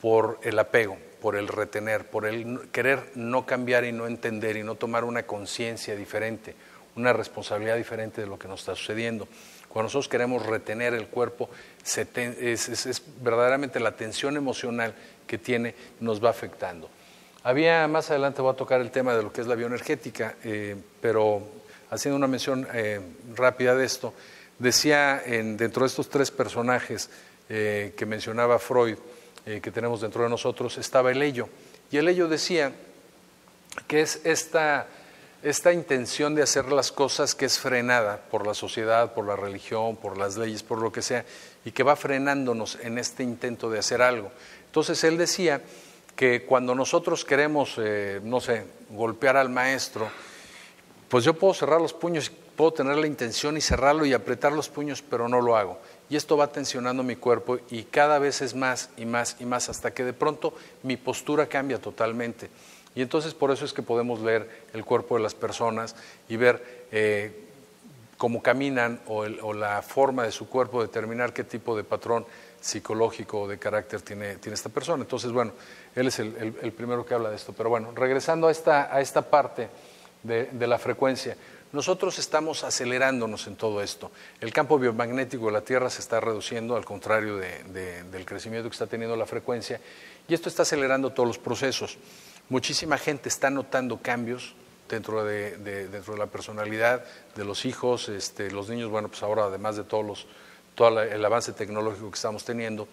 por el apego, por el retener, por el querer no cambiar y no entender y no tomar una conciencia diferente, una responsabilidad diferente de lo que nos está sucediendo. Cuando nosotros queremos retener el cuerpo, es verdaderamente la tensión emocional que tiene, nos va afectando. Más adelante voy a tocar el tema de lo que es la bioenergética, pero haciendo una mención rápida de esto, decía dentro de estos tres personajes que mencionaba Freud, que tenemos dentro de nosotros, estaba el ello. Y el ello decía que es esta intención de hacer las cosas que es frenada por la sociedad, por la religión, por las leyes, por lo que sea, y que va frenándonos en este intento de hacer algo. Entonces él decía que cuando nosotros queremos, no sé, golpear al maestro, pues yo puedo cerrar los puños, puedo tener la intención y cerrarlo y apretar los puños, pero no lo hago. Y esto va tensionando mi cuerpo y cada vez es más y más y más hasta que de pronto mi postura cambia totalmente. Y entonces por eso es que podemos leer el cuerpo de las personas y ver cómo caminan o la forma de su cuerpo, determinar qué tipo de patrón psicológico o de carácter tiene esta persona. Entonces, bueno, él es el primero que habla de esto. Pero bueno, regresando a esta parte de la frecuencia, nosotros estamos acelerándonos en todo esto. El campo biomagnético de la Tierra se está reduciendo, al contrario del crecimiento que está teniendo la frecuencia, y esto está acelerando todos los procesos. Muchísima gente está notando cambios dentro de la personalidad de los hijos, los niños, bueno, pues ahora además de todo el avance tecnológico que estamos teniendo,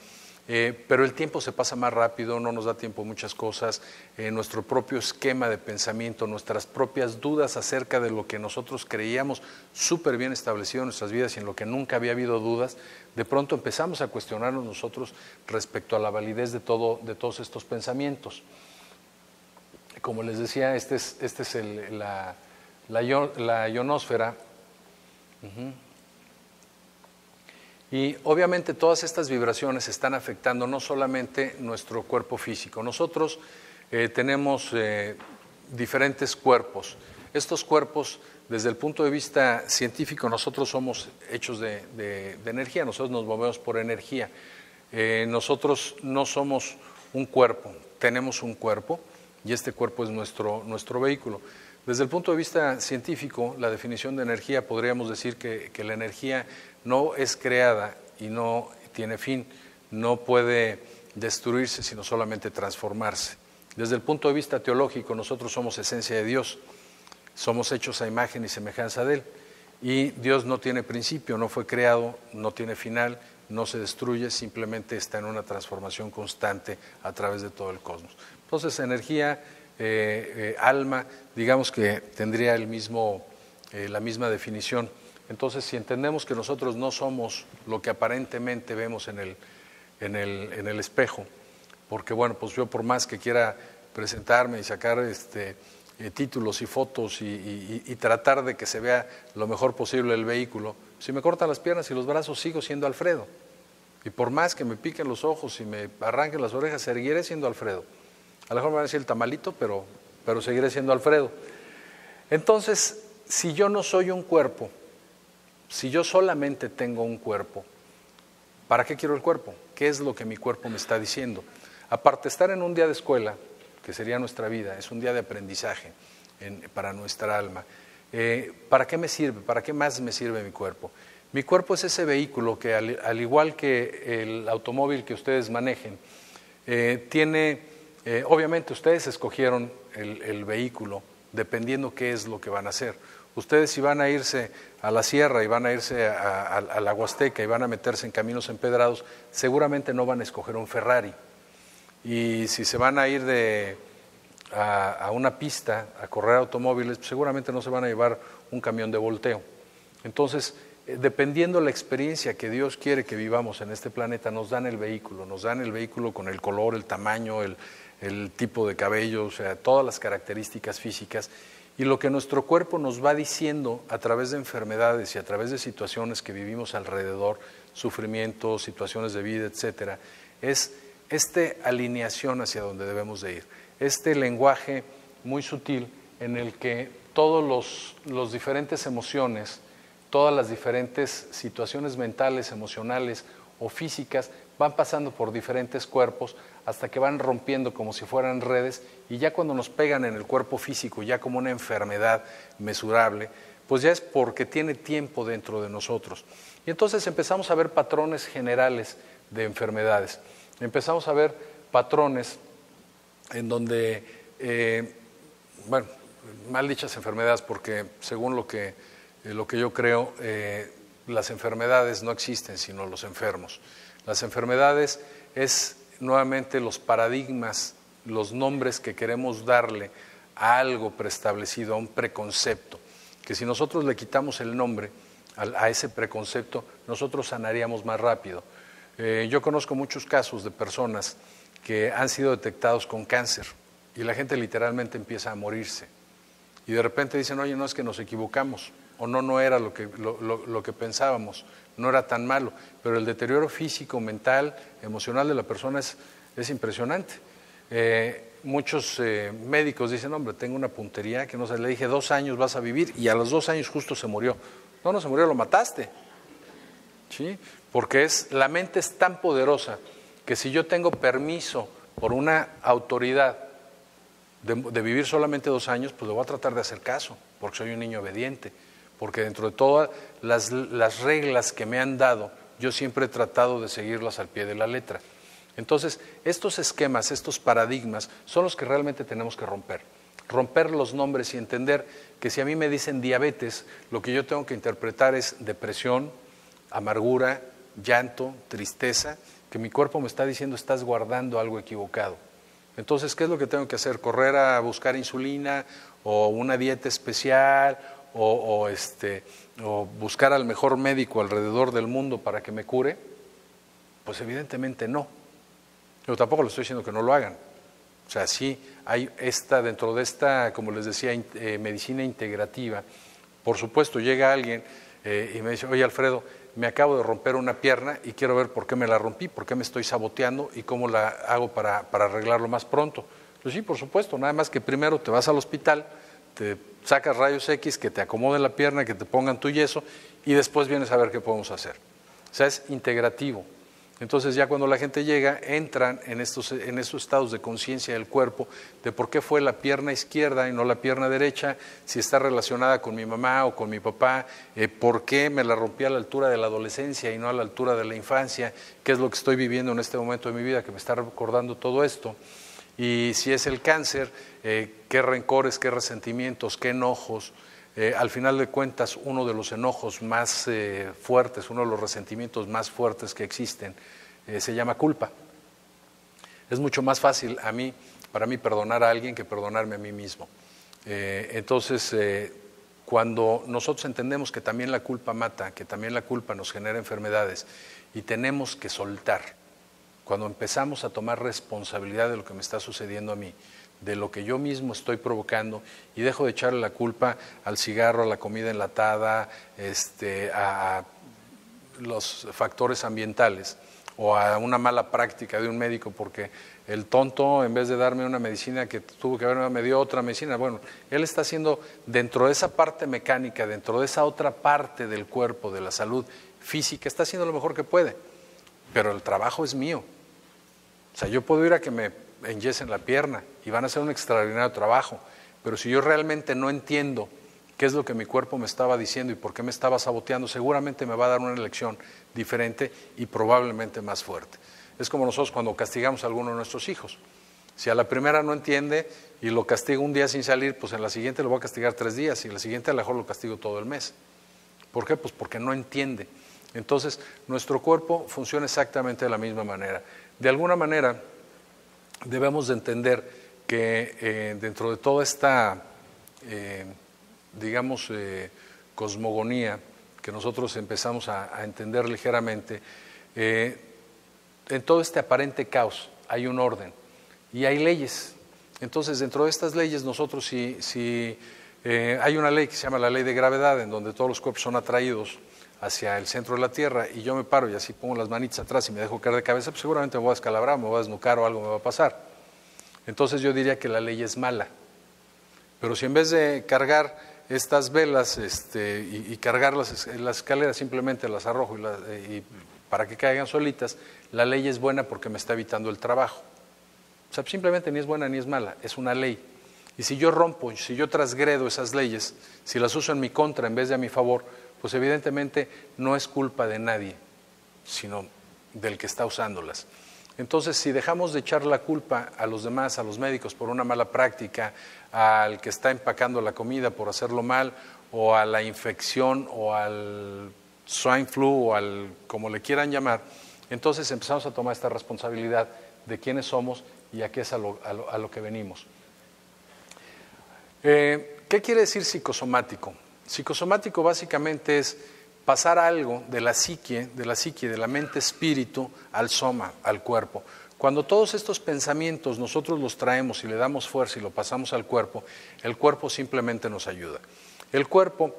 pero el tiempo se pasa más rápido, no nos da tiempo a muchas cosas, nuestro propio esquema de pensamiento, nuestras propias dudas acerca de lo que nosotros creíamos súper bien establecido en nuestras vidas y en lo que nunca había habido dudas, de pronto empezamos a cuestionarnos nosotros respecto a la validez de todos estos pensamientos. Como les decía, este es la ionosfera. Y obviamente todas estas vibraciones están afectando no solamente nuestro cuerpo físico. Nosotros tenemos diferentes cuerpos. Estos cuerpos, desde el punto de vista científico, nosotros somos hechos de energía, nosotros nos movemos por energía. Nosotros no somos un cuerpo, tenemos un cuerpo y este cuerpo es nuestro vehículo. Desde el punto de vista científico, la definición de energía, podríamos decir que la energía no es creada y no tiene fin, no puede destruirse, sino solamente transformarse. Desde el punto de vista teológico, nosotros somos esencia de Dios, somos hechos a imagen y semejanza de Él, y Dios no tiene principio, no fue creado, no tiene final, no se destruye, simplemente está en una transformación constante a través de todo el cosmos. Entonces, energía, alma, digamos que tendría la misma definición. Entonces, si entendemos que nosotros no somos lo que aparentemente vemos en el espejo, porque bueno, pues yo por más que quiera presentarme y sacar títulos y fotos y tratar de que se vea lo mejor posible el vehículo, si me cortan las piernas y los brazos sigo siendo Alfredo. Y por más que me piquen los ojos y me arranquen las orejas, seguiré siendo Alfredo. A lo mejor me van a decir el tamalito, pero seguiré siendo Alfredo. Entonces, si yo no soy un cuerpo, si yo solamente tengo un cuerpo, ¿para qué quiero el cuerpo? ¿Qué es lo que mi cuerpo me está diciendo? Aparte de estar en un día de escuela, que sería nuestra vida, es un día de aprendizaje para nuestra alma. ¿Para qué me sirve? ¿Para qué más me sirve mi cuerpo? Mi cuerpo es ese vehículo que, al igual que el automóvil que ustedes manejen, obviamente ustedes escogieron el vehículo dependiendo qué es lo que van a hacer. Ustedes, si van a irse a la sierra y van a irse a la Huasteca y van a meterse en caminos empedrados, seguramente no van a escoger un Ferrari. y si se van a ir a una pista a correr automóviles, pues seguramente no se van a llevar un camión de volteo. Entonces, dependiendo la experiencia que Dios quiere que vivamos en este planeta, nos dan el vehículo con el color, el tamaño, el tipo de cabello, o sea, todas las características físicas, y lo que nuestro cuerpo nos va diciendo a través de enfermedades y a través de situaciones que vivimos alrededor, sufrimientos, situaciones de vida, etcétera, es esta alineación hacia donde debemos de ir, este lenguaje muy sutil en el que todos los diferentes emociones, todas las diferentes situaciones mentales, emocionales o físicas van pasando por diferentes cuerpos hasta que van rompiendo como si fueran redes, y ya cuando nos pegan en el cuerpo físico, ya como una enfermedad mesurable, pues ya es porque tiene tiempo dentro de nosotros. Y entonces empezamos a ver patrones generales de enfermedades. Empezamos a ver patrones en donde, mal dichas enfermedades, porque según lo que yo creo, las enfermedades no existen sino los enfermos. Las enfermedades es nuevamente los paradigmas, los nombres que queremos darle a algo preestablecido, a un preconcepto, que si nosotros le quitamos el nombre a ese preconcepto, nosotros sanaríamos más rápido. Yo conozco muchos casos de personas que han sido detectados con cáncer y la gente literalmente empieza a morirse. Y de repente dicen, oye, no, es que nos equivocamos, o no era lo que pensábamos, no era tan malo, pero el deterioro físico, mental, emocional de la persona es impresionante. Muchos médicos dicen, hombre, tengo una puntería que no sé, le dije 2 años vas a vivir, y a los 2 años justo se murió. No se murió, lo mataste. ¿Sí? Porque la mente es tan poderosa que si yo tengo permiso por una autoridad de vivir solamente 2 años, pues le voy a tratar de hacer caso, porque soy un niño obediente, porque dentro de todas las reglas que me han dado, yo siempre he tratado de seguirlas al pie de la letra. Entonces, estos esquemas, estos paradigmas, son los que realmente tenemos que romper los nombres y entender que si a mí me dicen diabetes, lo que yo tengo que interpretar es depresión, amargura, llanto, tristeza, que mi cuerpo me está diciendo estás guardando algo equivocado. Entonces, ¿qué es lo que tengo que hacer? ¿Correr a buscar insulina o una dieta especial o buscar al mejor médico alrededor del mundo para que me cure? Pues evidentemente no. Yo tampoco les estoy diciendo que no lo hagan. O sea, sí hay dentro de esta, como les decía, medicina integrativa. Por supuesto, llega alguien y me dice, oye, Alfredo, me acabo de romper una pierna y quiero ver por qué me la rompí, por qué me estoy saboteando y cómo la hago para arreglarlo más pronto. Pues sí, por supuesto, nada más que primero te vas al hospital, te sacas rayos X, que te acomoden la pierna, que te pongan tu yeso, y después vienes a ver qué podemos hacer. O sea, es integrativo. Entonces ya cuando la gente llega, entran en estos estados de conciencia del cuerpo, de por qué fue la pierna izquierda y no la pierna derecha, si está relacionada con mi mamá o con mi papá, por qué me la rompí a la altura de la adolescencia y no a la altura de la infancia, qué es lo que estoy viviendo en este momento de mi vida que me está recordando todo esto. Y si es el cáncer, qué rencores, qué resentimientos, qué enojos. Al final de cuentas, uno de los enojos más fuertes, uno de los resentimientos más fuertes que existen, se llama culpa. Es mucho más fácil para mí perdonar a alguien que perdonarme a mí mismo. Entonces, cuando nosotros entendemos que también la culpa mata, que también la culpa nos genera enfermedades y tenemos que soltar, cuando empezamos a tomar responsabilidad de lo que me está sucediendo a mí, de lo que yo mismo estoy provocando, y dejo de echarle la culpa al cigarro, a la comida enlatada, a los factores ambientales o a una mala práctica de un médico, porque el tonto, en vez de darme una medicina que tuvo que haberme, me dio otra medicina. Bueno, él está haciendo dentro de esa parte mecánica, dentro de esa otra parte del cuerpo, de la salud física, está haciendo lo mejor que puede, pero el trabajo es mío. O sea, yo puedo ir a que me enyesen la pierna y van a hacer un extraordinario trabajo, pero si yo realmente no entiendo qué es lo que mi cuerpo me estaba diciendo y por qué me estaba saboteando, seguramente me va a dar una lección diferente y probablemente más fuerte. Es como nosotros cuando castigamos a alguno de nuestros hijos. Si a la primera no entiende y lo castigo un día sin salir, pues en la siguiente lo voy a castigar 3 días y en la siguiente a lo mejor lo castigo todo el mes. ¿Por qué? Pues porque no entiende. Entonces, nuestro cuerpo funciona exactamente de la misma manera. De alguna manera, debemos de entender que dentro de toda esta, cosmogonía que nosotros empezamos a entender ligeramente, en todo este aparente caos hay un orden y hay leyes. Entonces, dentro de estas leyes, nosotros si hay una ley que se llama la ley de gravedad, en donde todos los cuerpos son atraídos hacia el centro de la Tierra, y yo me paro y así pongo las manitas atrás y me dejo caer de cabeza, pues seguramente me voy a descalabrar, me voy a desnucar o algo me va a pasar. Entonces yo diría que la ley es mala. Pero si en vez de cargar estas velas y cargarlas en las escaleras, simplemente las arrojo y para que caigan solitas, la ley es buena porque me está evitando el trabajo. O sea, simplemente ni es buena ni es mala, es una ley. Y si yo rompo, si yo transgredo esas leyes, si las uso en mi contra en vez de a mi favor, pues evidentemente no es culpa de nadie, sino del que está usándolas. Entonces, si dejamos de echar la culpa a los demás, a los médicos por una mala práctica, al que está empacando la comida por hacerlo mal, o a la infección, o al swine flu, o al como le quieran llamar, entonces empezamos a tomar esta responsabilidad de quiénes somos y a qué es a lo que venimos. ¿Qué quiere decir psicosomático? Psicosomático básicamente es pasar algo de la psique, de la mente-espíritu, al soma, al cuerpo. Cuando todos estos pensamientos nosotros los traemos y le damos fuerza y lo pasamos al cuerpo, el cuerpo simplemente nos ayuda. El cuerpo,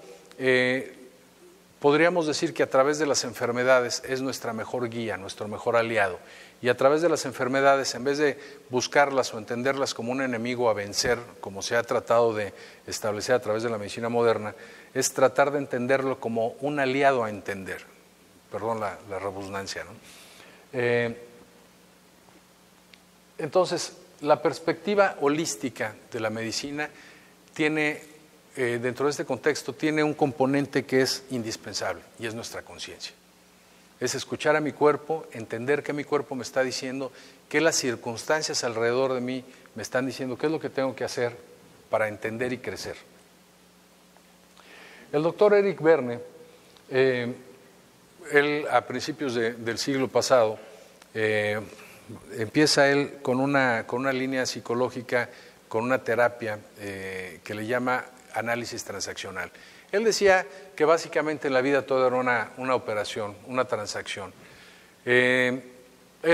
podríamos decir que a través de las enfermedades es nuestra mejor guía, nuestro mejor aliado. Y a través de las enfermedades, en vez de buscarlas o entenderlas como un enemigo a vencer, como se ha tratado de establecer a través de la medicina moderna, es tratar de entenderlo como un aliado a entender. Perdón la redundancia, ¿no? Entonces, la perspectiva holística de la medicina tiene, dentro de este contexto, tiene un componente que es indispensable y es nuestra conciencia. Es escuchar a mi cuerpo, entender qué mi cuerpo me está diciendo, qué las circunstancias alrededor de mí me están diciendo, qué es lo que tengo que hacer para entender y crecer. El doctor Eric Berne, él a principios del siglo pasado, empieza él con una línea psicológica, con una terapia que le llama análisis transaccional. Él decía que básicamente en la vida todo era una operación, una transacción. Él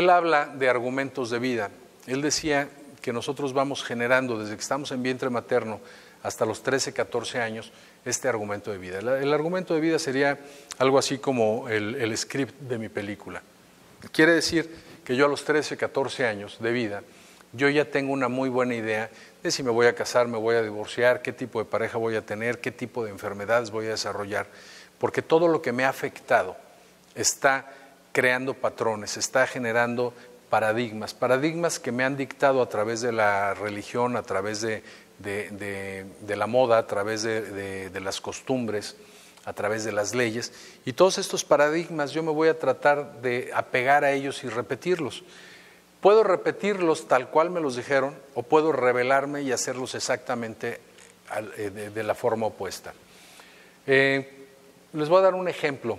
habla de argumentos de vida. Él decía que nosotros vamos generando desde que estamos en vientre materno hasta los 13, 14 años este argumento de vida. El argumento de vida sería algo así como el script de mi película. Quiere decir que yo a los 13, 14 años de vida, yo ya tengo una muy buena idea de si me voy a casar, me voy a divorciar, qué tipo de pareja voy a tener, qué tipo de enfermedades voy a desarrollar, porque todo lo que me ha afectado está creando patrones, está generando paradigmas que me han dictado a través de la religión, a través de la moda, a través de las costumbres, a través de las leyes, y todos estos paradigmas yo me voy a tratar de apegar a ellos y repetirlos. Puedo repetirlos tal cual me los dijeron o puedo rebelarme y hacerlos exactamente de la forma opuesta. Les voy a dar un ejemplo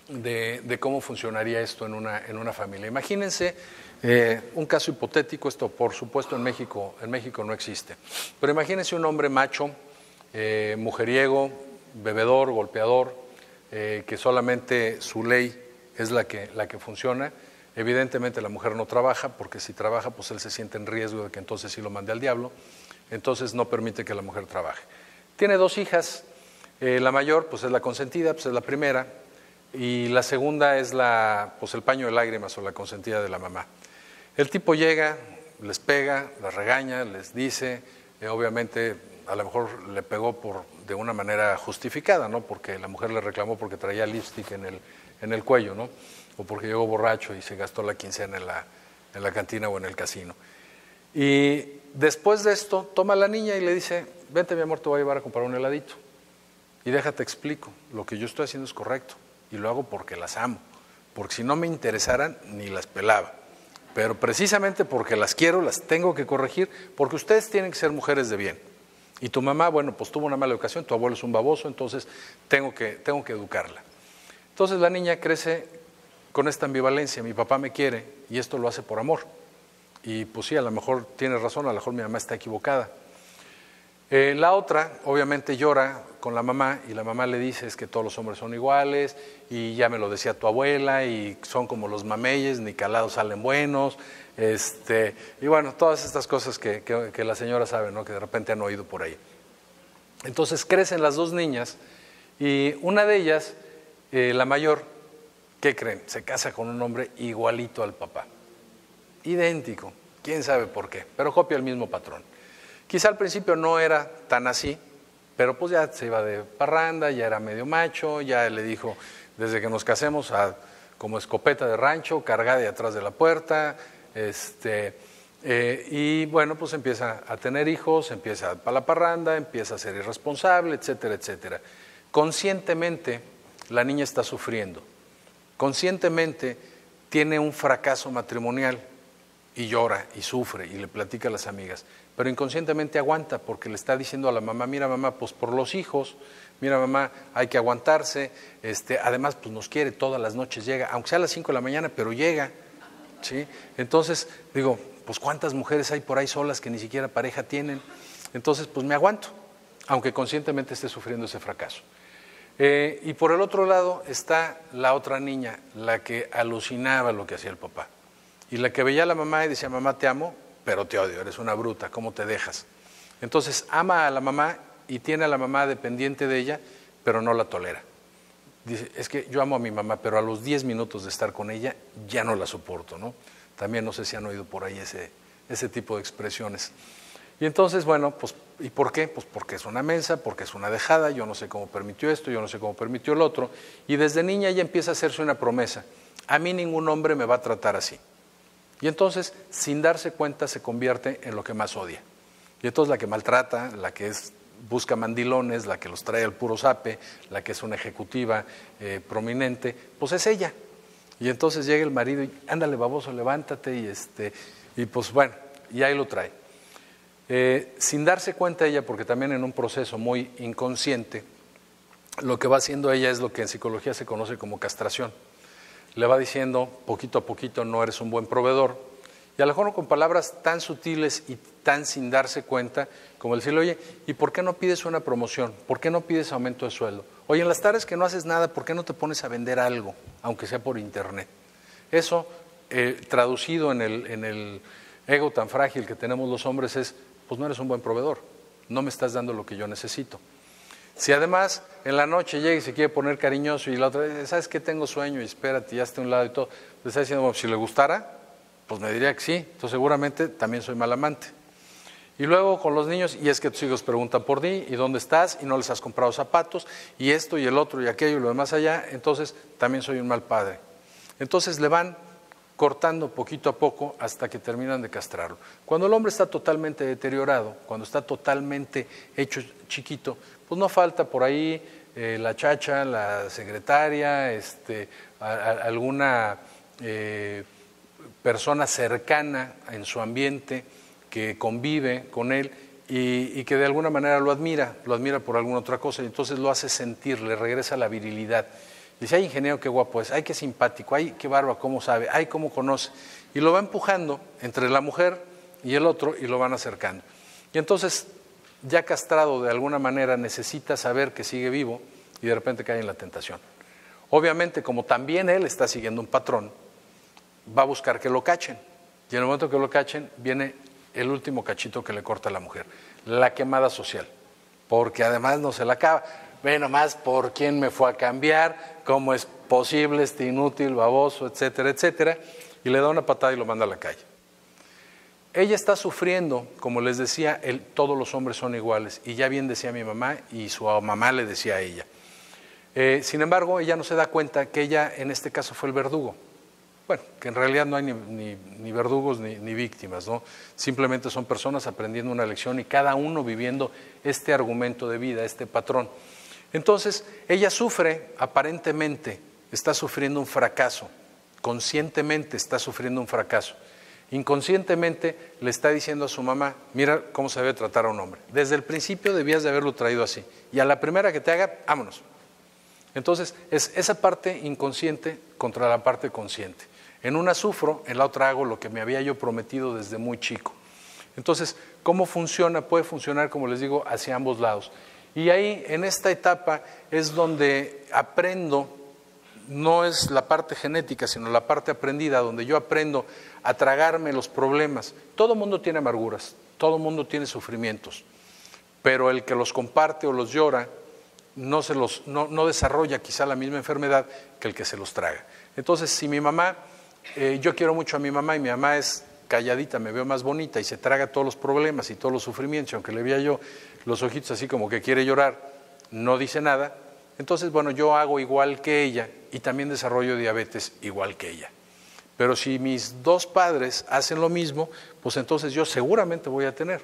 de cómo funcionaría esto en una familia. Imagínense un caso hipotético, esto por supuesto en México no existe, pero imagínense un hombre macho, mujeriego, bebedor, golpeador, que solamente su ley es la que funciona. Evidentemente la mujer no trabaja, porque si trabaja pues él se siente en riesgo de que entonces sí lo mande al diablo, entonces no permite que la mujer trabaje. Tiene 2 hijas, la mayor pues es la consentida, pues es la primera, y la segunda es pues el paño de lágrimas o la consentida de la mamá. El tipo llega, les pega, las regaña, les dice, obviamente a lo mejor le pegó de una manera justificada, ¿no? Porque la mujer le reclamó porque traía lipstick en el cuello, ¿no? O porque llegó borracho y se gastó la quincena en la cantina o en el casino. Y después de esto, toma a la niña y le dice, vente mi amor, te voy a llevar a comprar un heladito. Y déjate explico, lo que yo estoy haciendo es correcto. Y lo hago porque las amo. Porque si no me interesaran, ni las pelaba. Pero precisamente porque las quiero, las tengo que corregir, porque ustedes tienen que ser mujeres de bien. Y tu mamá, bueno, pues tuvo una mala educación, tu abuelo es un baboso, entonces tengo que educarla. Entonces la niña crece con esta ambivalencia, mi papá me quiere y esto lo hace por amor. Y pues sí, a lo mejor tiene razón, a lo mejor mi mamá está equivocada. La otra, obviamente, llora con la mamá y la mamá le dice es que todos los hombres son iguales y ya me lo decía tu abuela y son como los mameyes, ni calados salen buenos, y bueno, todas estas cosas que la señora sabe, ¿no? Que de repente han oído por ahí. Entonces crecen las dos niñas y una de ellas, la mayor, ¿qué creen? Se casa con un hombre igualito al papá, idéntico, quién sabe por qué, pero copia el mismo patrón. Quizá al principio no era tan así, pero pues ya se iba de parranda, ya era medio macho, ya le dijo, desde que nos casemos, como escopeta de rancho, cargada de atrás de la puerta, y bueno, pues empieza a tener hijos, empieza para la parranda, empieza a ser irresponsable, etcétera, etcétera. Conscientemente la niña está sufriendo, conscientemente tiene un fracaso matrimonial y llora y sufre y le platica a las amigas, pero inconscientemente aguanta porque le está diciendo a la mamá, mira mamá, pues por los hijos, mira mamá, hay que aguantarse, además pues nos quiere, todas las noches llega, aunque sea a las 5 de la mañana, pero llega, ¿sí? Entonces digo, pues cuántas mujeres hay por ahí solas que ni siquiera pareja tienen, entonces pues me aguanto, aunque conscientemente esté sufriendo ese fracaso. Y por el otro lado está la otra niña, la que alucinaba lo que hacía el papá. Y la que veía a la mamá y decía, mamá te amo, pero te odio, eres una bruta, ¿cómo te dejas? Entonces ama a la mamá y tiene a la mamá dependiente de ella, pero no la tolera. Dice, es que yo amo a mi mamá, pero a los 10 minutos de estar con ella ya no la soporto, ¿no? También no sé si han oído por ahí ese tipo de expresiones. Y entonces, bueno, pues, ¿y por qué? Pues porque es una mensa, porque es una dejada, yo no sé cómo permitió esto, yo no sé cómo permitió el otro. Y desde niña ella empieza a hacerse una promesa, a mí ningún hombre me va a tratar así. Y entonces, sin darse cuenta, se convierte en lo que más odia. Y entonces la que maltrata, la que busca mandilones, la que los trae al puro zape, la que es una ejecutiva prominente, pues es ella. Y entonces llega el marido y, ándale baboso, levántate, y pues bueno, y ahí lo trae. Sin darse cuenta ella, porque también en un proceso muy inconsciente, lo que va haciendo ella es lo que en psicología se conoce como castración. Le va diciendo, poquito a poquito, no eres un buen proveedor, y a lo mejor con palabras tan sutiles y tan sin darse cuenta, como decirle, oye, ¿y por qué no pides una promoción? ¿Por qué no pides aumento de sueldo? Oye, en las tardes que no haces nada, ¿por qué no te pones a vender algo, aunque sea por internet? Eso, traducido en el ego tan frágil que tenemos los hombres es, pues no eres un buen proveedor, no me estás dando lo que yo necesito. Si además en la noche llega y se quiere poner cariñoso y la otra vez, ¿sabes qué? Tengo sueño y espérate, ya está a un lado y todo, le está diciendo, bueno, si le gustara, pues me diría que sí, entonces seguramente también soy mal amante. Y luego con los niños, y es que tus hijos preguntan por ti, y dónde estás, y no les has comprado zapatos, y esto y el otro y aquello y lo demás allá, entonces también soy un mal padre. Entonces le van cortando poquito a poco hasta que terminan de castrarlo. Cuando el hombre está totalmente deteriorado, cuando está totalmente hecho chiquito, pues no falta por ahí la chacha, la secretaria, alguna persona cercana en su ambiente que convive con él y que de alguna manera lo admira por alguna otra cosa, y entonces lo hace sentir, le regresa la virilidad. Dice, ay ingeniero, qué guapo es, ay qué simpático, ay qué barba, cómo sabe, ay cómo conoce. Y lo va empujando entre la mujer y el otro y lo van acercando. Y entonces, ya castrado de alguna manera, necesita saber que sigue vivo y de repente cae en la tentación. Obviamente, como también él está siguiendo un patrón, va a buscar que lo cachen. Y en el momento que lo cachen, viene el último cachito que le corta a la mujer, la quemada social. Porque además no se la acaba. Ve nomás por quién me fue a cambiar, cómo es posible este inútil, baboso, etcétera, etcétera, y le da una patada y lo manda a la calle. Ella está sufriendo, como les decía, todos los hombres son iguales, y ya bien decía mi mamá, y su mamá le decía a ella. Sin embargo, ella no se da cuenta que ella en este caso fue el verdugo. Bueno, que en realidad no hay ni verdugos ni víctimas, ¿no? Simplemente son personas aprendiendo una lección y cada uno viviendo este argumento de vida, este patrón. Entonces, ella sufre, aparentemente, está sufriendo un fracaso, conscientemente está sufriendo un fracaso. Inconscientemente le está diciendo a su mamá, mira cómo se debe tratar a un hombre. Desde el principio debías de haberlo traído así, y a la primera que te haga, vámonos. Entonces, es esa parte inconsciente contra la parte consciente. En una sufro, en la otra hago lo que me había yo prometido desde muy chico. Entonces, ¿cómo funciona? Puede funcionar, como les digo, hacia ambos lados. Y ahí, en esta etapa, es donde aprendo, no es la parte genética, sino la parte aprendida, donde yo aprendo a tragarme los problemas. Todo mundo tiene amarguras, todo mundo tiene sufrimientos, pero el que los comparte o los llora, no desarrolla quizá la misma enfermedad que el que se los traga. Entonces, si mi mamá, yo quiero mucho a mi mamá y mi mamá es calladita, me veo más bonita y se traga todos los problemas y todos los sufrimientos, aunque le vea yo los ojitos así como que quiere llorar, no dice nada, entonces, bueno, yo hago igual que ella y también desarrollo diabetes igual que ella. Pero si mis dos padres hacen lo mismo, pues entonces yo seguramente voy a tener.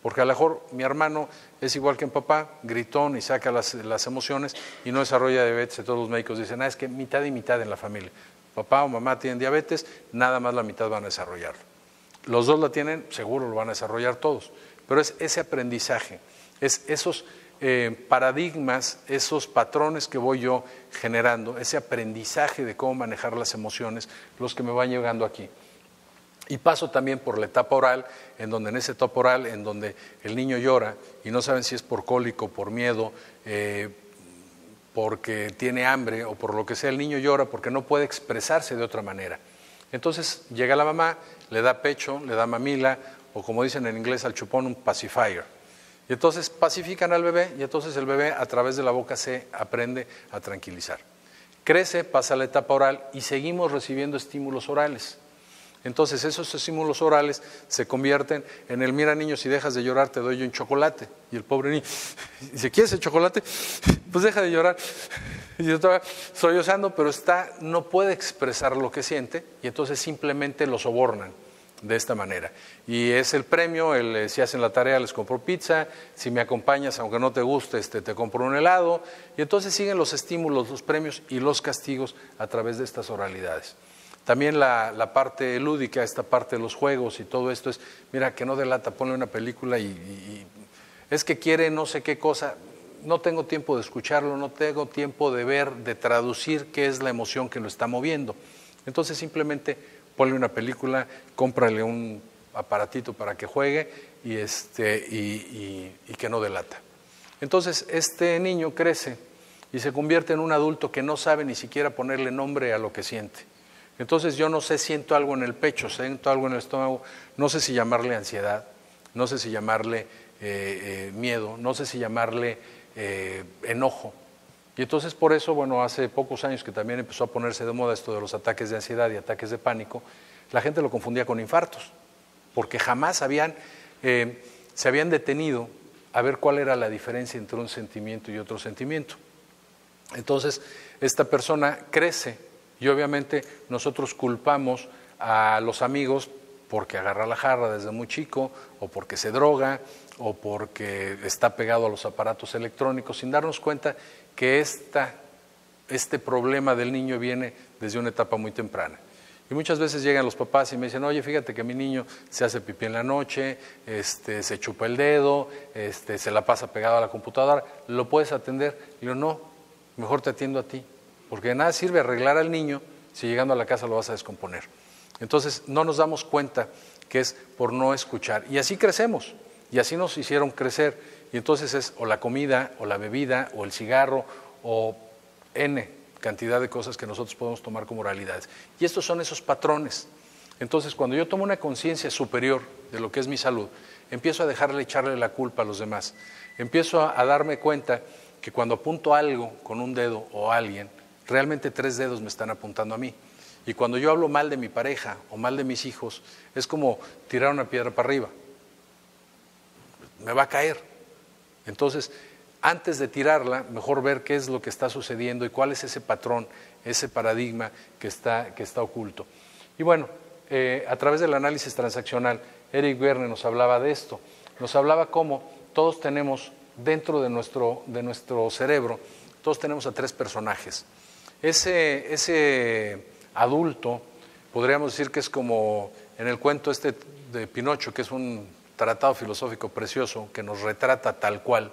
Porque a lo mejor mi hermano es igual que mi papá, gritón y saca las emociones y no desarrolla diabetes. Y todos los médicos dicen, es que mitad y mitad en la familia. Papá o mamá tienen diabetes, nada más la mitad van a desarrollarlo. Los dos la tienen, seguro lo van a desarrollar todos. Pero es ese aprendizaje, es esos paradigmas, esos patrones que voy yo generando, ese aprendizaje de cómo manejar las emociones, los que me van llegando aquí. Y paso también por la etapa oral, en esa etapa oral, en donde el niño llora y no saben si es por cólico, por miedo, porque tiene hambre o por lo que sea, el niño llora porque no puede expresarse de otra manera. Entonces llega la mamá, le da pecho, le da mamila, o como dicen en inglés al chupón, un pacifier. Y entonces pacifican al bebé y entonces el bebé a través de la boca se aprende a tranquilizar. Crece, pasa a la etapa oral y seguimos recibiendo estímulos orales. Entonces esos estímulos orales se convierten en el, mira niño, si dejas de llorar te doy yo un chocolate. Y el pobre niño dice, ¿quieres el chocolate? Pues deja de llorar. Y yo estaba sollozando, pero no puede expresar lo que siente y entonces simplemente lo sobornan de esta manera. Y es el premio, si hacen la tarea les compro pizza, si me acompañas aunque no te guste te compro un helado, y entonces siguen los estímulos, los premios y los castigos a través de estas oralidades. También la parte lúdica, esta parte de los juegos y todo esto es, mira, que no delata, ponle una película y es que quiere no sé qué cosa, no tengo tiempo de escucharlo, no tengo tiempo de ver, de traducir qué es la emoción que lo está moviendo. Entonces simplemente ponle una película, cómprale un aparatito para que juegue y que no delata. Entonces este niño crece y se convierte en un adulto que no sabe ni siquiera ponerle nombre a lo que siente. Entonces yo no sé, siento algo en el pecho, siento algo en el estómago, no sé si llamarle ansiedad, no sé si llamarle miedo, no sé si llamarle enojo. Y entonces por eso, bueno, hace pocos años que también empezó a ponerse de moda esto de los ataques de ansiedad y ataques de pánico, la gente lo confundía con infartos, porque jamás se habían detenido a ver cuál era la diferencia entre un sentimiento y otro sentimiento. Entonces esta persona crece y obviamente nosotros culpamos a los amigos porque agarra la jarra desde muy chico, o porque se droga, o porque está pegado a los aparatos electrónicos, sin darnos cuenta que este problema del niño viene desde una etapa muy temprana. Y muchas veces llegan los papás y me dicen, oye, fíjate que mi niño se hace pipí en la noche, se chupa el dedo, se la pasa pegado a la computadora, ¿lo puedes atender? Y yo, no, mejor te atiendo a ti, porque de nada sirve arreglar al niño si llegando a la casa lo vas a descomponer. Entonces no nos damos cuenta que es por no escuchar. Y así crecemos, y así nos hicieron crecer. Y entonces es o la comida, o la bebida, o el cigarro, o N cantidad de cosas que nosotros podemos tomar como realidades. Y estos son esos patrones. Entonces cuando yo tomo una conciencia superior de lo que es mi salud, empiezo a dejarle echarle la culpa a los demás. Empiezo a darme cuenta que cuando apunto algo con un dedo o a alguien, realmente 3 dedos me están apuntando a mí. Y cuando yo hablo mal de mi pareja o mal de mis hijos, es como tirar una piedra para arriba. Me va a caer. Entonces, antes de tirarla, mejor ver qué es lo que está sucediendo y cuál es ese patrón, ese paradigma que está oculto. Y bueno, a través del análisis transaccional, Eric Berne nos hablaba de esto. Nos hablaba cómo todos tenemos dentro de nuestro cerebro, todos tenemos a 3 personajes. Ese adulto, podríamos decir que es como en el cuento de Pinocho, que es un tratado filosófico precioso que nos retrata tal cual.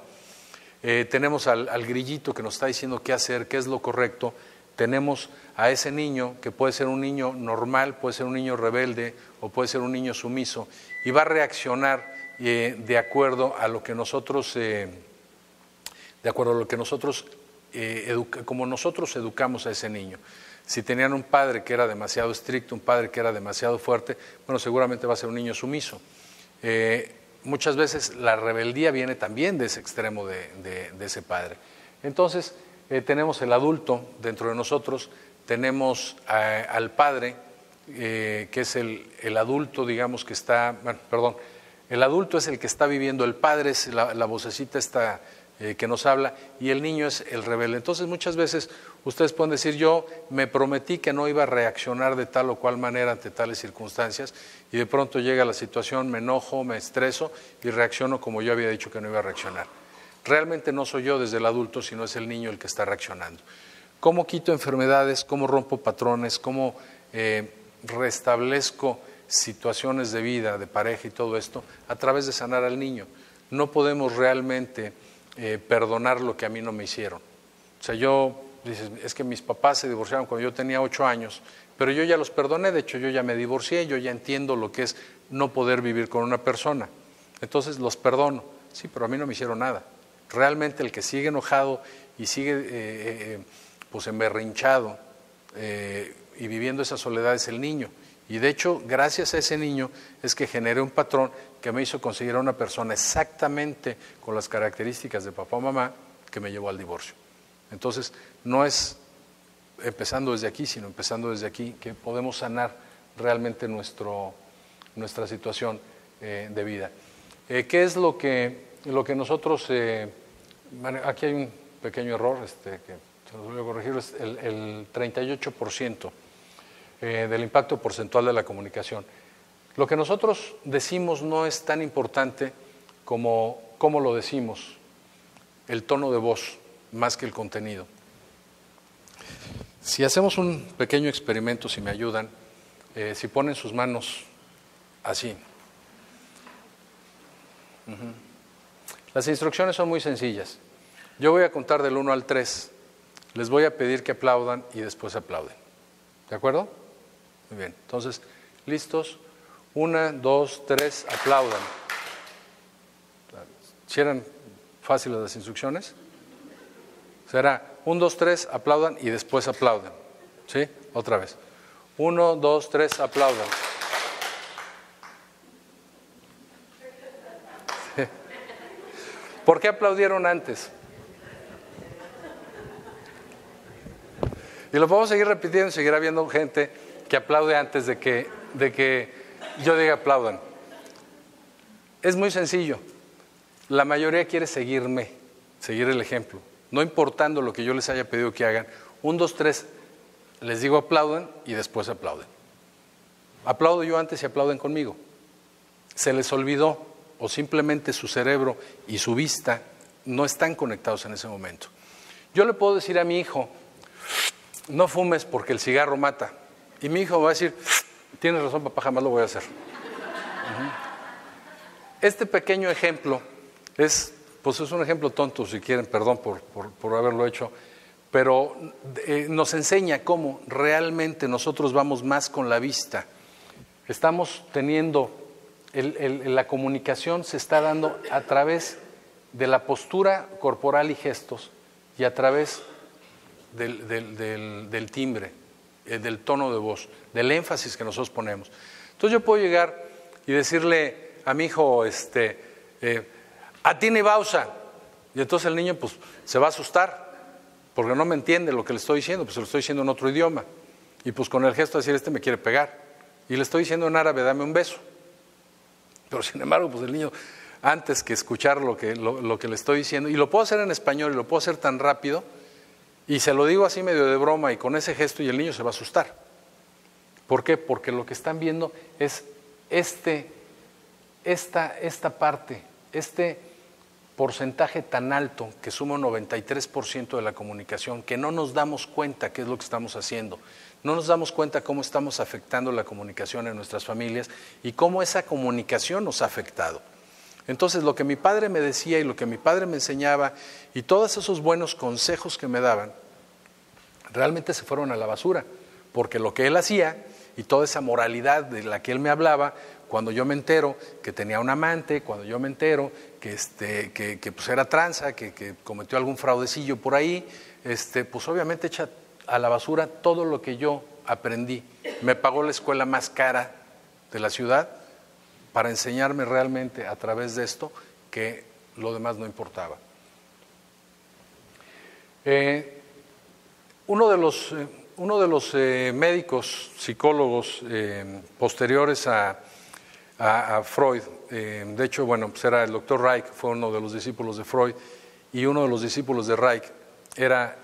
Tenemos al grillito que nos está diciendo qué hacer, qué es lo correcto, tenemos a ese niño que puede ser un niño normal, puede ser un niño rebelde o puede ser un niño sumiso y va a reaccionar de acuerdo a lo que nosotros, como nosotros educamos a ese niño. Si tenían un padre que era demasiado estricto, un padre que era demasiado fuerte, bueno, seguramente va a ser un niño sumiso. Muchas veces la rebeldía viene también de ese extremo de ese padre. Entonces, tenemos el adulto dentro de nosotros, tenemos al padre, que es el adulto, digamos, que está, bueno, perdón, el adulto es el que está viviendo, el padre es la vocecita esta que nos habla, y el niño es el rebelde. Entonces, muchas veces ustedes pueden decir, yo me prometí que no iba a reaccionar de tal o cual manera ante tales circunstancias, y de pronto llega la situación, me enojo, me estreso y reacciono como yo había dicho que no iba a reaccionar. Realmente no soy yo desde el adulto, sino es el niño el que está reaccionando. ¿Cómo quito enfermedades? ¿Cómo rompo patrones? ¿Cómo restablezco situaciones de vida, de pareja y todo esto? A través de sanar al niño. No podemos realmente perdonar lo que a mí no me hicieron. O sea, es que mis papás se divorciaron cuando yo tenía 8 años, pero yo ya los perdoné, de hecho yo ya me divorcié, yo ya entiendo lo que es no poder vivir con una persona. Entonces los perdono. Sí, pero a mí no me hicieron nada. Realmente el que sigue enojado y sigue pues emberrinchado y viviendo esa soledad es el niño. Y de hecho, gracias a ese niño es que generé un patrón que me hizo conseguir a una persona exactamente con las características de papá o mamá que me llevó al divorcio. Entonces, no es empezando desde aquí, sino empezando desde aquí que podemos sanar realmente nuestra situación de vida. ¿Qué es lo que nosotros... aquí hay un pequeño error que se nos olvidó corregir, es el 38% del impacto porcentual de la comunicación. Lo que nosotros decimos no es tan importante como cómo lo decimos, el tono de voz, más que el contenido. Si hacemos un pequeño experimento, si me ayudan, si ponen sus manos así. Las instrucciones son muy sencillas. Yo voy a contar del 1 al 3. Les voy a pedir que aplaudan y después aplauden. ¿De acuerdo? Muy bien. Entonces, ¿listos? 1, 2, 3, aplaudan. ¿Si eran fáciles las instrucciones? Será 1, 2, 3, aplaudan y después aplauden. ¿Sí? Otra vez. 1, 2, 3, aplaudan. ¿Por qué aplaudieron antes? Y lo podemos seguir repitiendo, seguirá habiendo gente que aplaude antes de que yo diga aplaudan. Es muy sencillo. La mayoría quiere seguirme, seguir el ejemplo. No importando lo que yo les haya pedido que hagan. 1, 2, 3, les digo aplaudan y después aplauden. Aplaudo yo antes y aplauden conmigo. Se les olvidó o simplemente su cerebro y su vista no están conectados en ese momento. Yo le puedo decir a mi hijo, no fumes porque el cigarro mata. Y mi hijo va a decir, tienes razón papá, jamás lo voy a hacer. Este pequeño ejemplo es un ejemplo tonto, si quieren, perdón por haberlo hecho, pero nos enseña cómo realmente nosotros vamos más con la vista. Estamos teniendo, la comunicación se está dando a través de la postura corporal y gestos y a través del timbre, del tono de voz, del énfasis que nosotros ponemos. Entonces yo puedo llegar y decirle a mi hijo, Atini Bausa, y entonces el niño pues se va a asustar, porque no me entiende lo que le estoy diciendo, pues se lo estoy diciendo en otro idioma, y pues con el gesto de decir, me quiere pegar, y le estoy diciendo en árabe, dame un beso. Pero sin embargo, pues el niño, antes que escuchar lo que le estoy diciendo, y lo puedo hacer en español, y lo puedo hacer tan rápido, y se lo digo así medio de broma y con ese gesto, y el niño se va a asustar. ¿Por qué? Porque lo que están viendo es esta parte, este porcentaje tan alto que suma un 93% de la comunicación, que no nos damos cuenta qué es lo que estamos haciendo. No nos damos cuenta cómo estamos afectando la comunicación en nuestras familias y cómo esa comunicación nos ha afectado. Entonces, lo que mi padre me decía y lo que mi padre me enseñaba y todos esos buenos consejos que me daban, realmente se fueron a la basura, porque lo que él hacía y toda esa moralidad de la que él me hablaba, cuando yo me entero que tenía un amante, cuando yo me entero que pues era tranza, que cometió algún fraudecillo por ahí, pues obviamente echa a la basura todo lo que yo aprendí. Me pagó la escuela más cara de la ciudad para enseñarme realmente a través de esto que lo demás no importaba. Uno de los médicos, psicólogos posteriores a Freud, de hecho, bueno, pues era el doctor Reich, fue uno de los discípulos de Freud, y uno de los discípulos de Reich era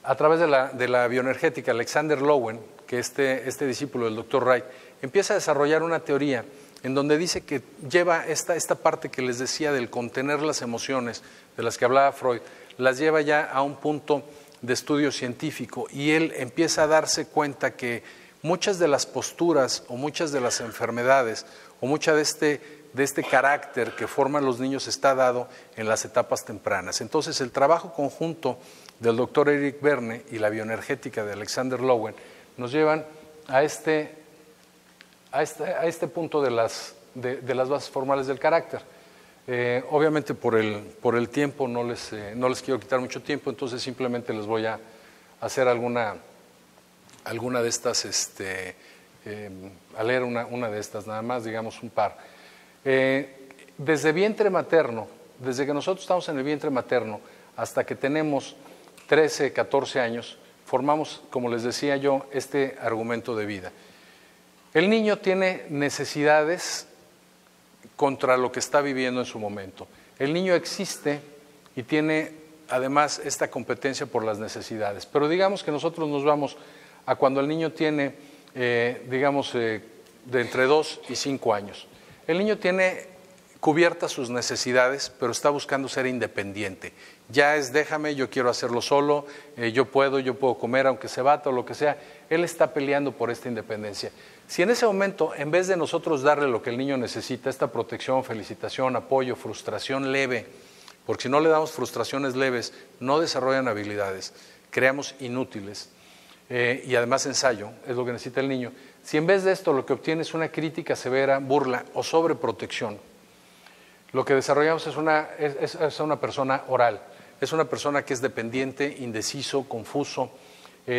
a través de la bioenergética, Alexander Lowen, que este discípulo del doctor Reich, empieza a desarrollar una teoría en donde dice que lleva esta parte que les decía del contener las emociones, de las que hablaba Freud, las lleva ya a un punto de estudio científico, y él empieza a darse cuenta que muchas de las posturas o muchas de las enfermedades o mucha de este carácter que forman los niños está dado en las etapas tempranas. Entonces el trabajo conjunto del doctor Eric Berne y la bioenergética de Alexander Lowen nos llevan a este punto de las bases formales del carácter. Obviamente por el tiempo no les quiero quitar mucho tiempo, entonces simplemente les voy a hacer alguna de estas, a leer una de estas nada más, digamos un par. Desde vientre materno, desde que nosotros estamos en el vientre materno hasta que tenemos 13, 14 años, formamos, como les decía yo, este argumento de vida. El niño tiene necesidades contra lo que está viviendo en su momento. El niño existe y tiene además esta competencia por las necesidades. Pero digamos que nosotros nos vamos a cuando el niño tiene, de entre 2 y 5 años. El niño tiene cubiertas sus necesidades, pero está buscando ser independiente. Ya es déjame, yo quiero hacerlo solo, yo puedo comer aunque se bata o lo que sea. Él está peleando por esta independencia. Si en ese momento, en vez de nosotros darle lo que el niño necesita, esta protección, felicitación, apoyo, frustración leve, porque si no le damos frustraciones leves, no desarrollan habilidades, creamos inútiles, y además ensayo, es lo que necesita el niño. Si en vez de esto lo que obtiene es una crítica severa, burla o sobreprotección, lo que desarrollamos es una persona oral, es una persona que es dependiente, indeciso, confuso,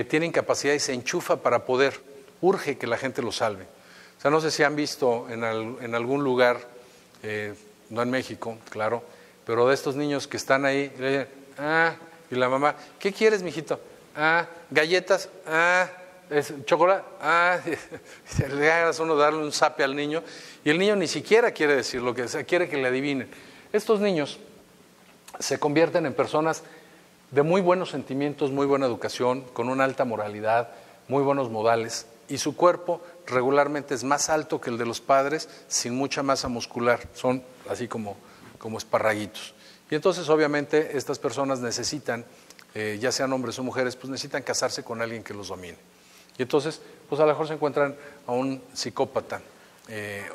tiene incapacidad y se enchufa para poder, urge que la gente lo salve. O sea, no sé si han visto en algún lugar, no en México, claro, pero de estos niños que están ahí, y la mamá, ¿qué quieres, mijito? Galletas, chocolate, le hagas uno darle un zape al niño, y el niño ni siquiera quiere decir lo que sea, quiere que le adivinen. Estos niños se convierten en personas de muy buenos sentimientos, muy buena educación, con una alta moralidad, muy buenos modales, y su cuerpo regularmente es más alto que el de los padres, sin mucha masa muscular, son así como esparraguitos. Y entonces obviamente estas personas necesitan, ya sean hombres o mujeres, pues necesitan casarse con alguien que los domine. Y entonces, pues a lo mejor se encuentran a un psicópata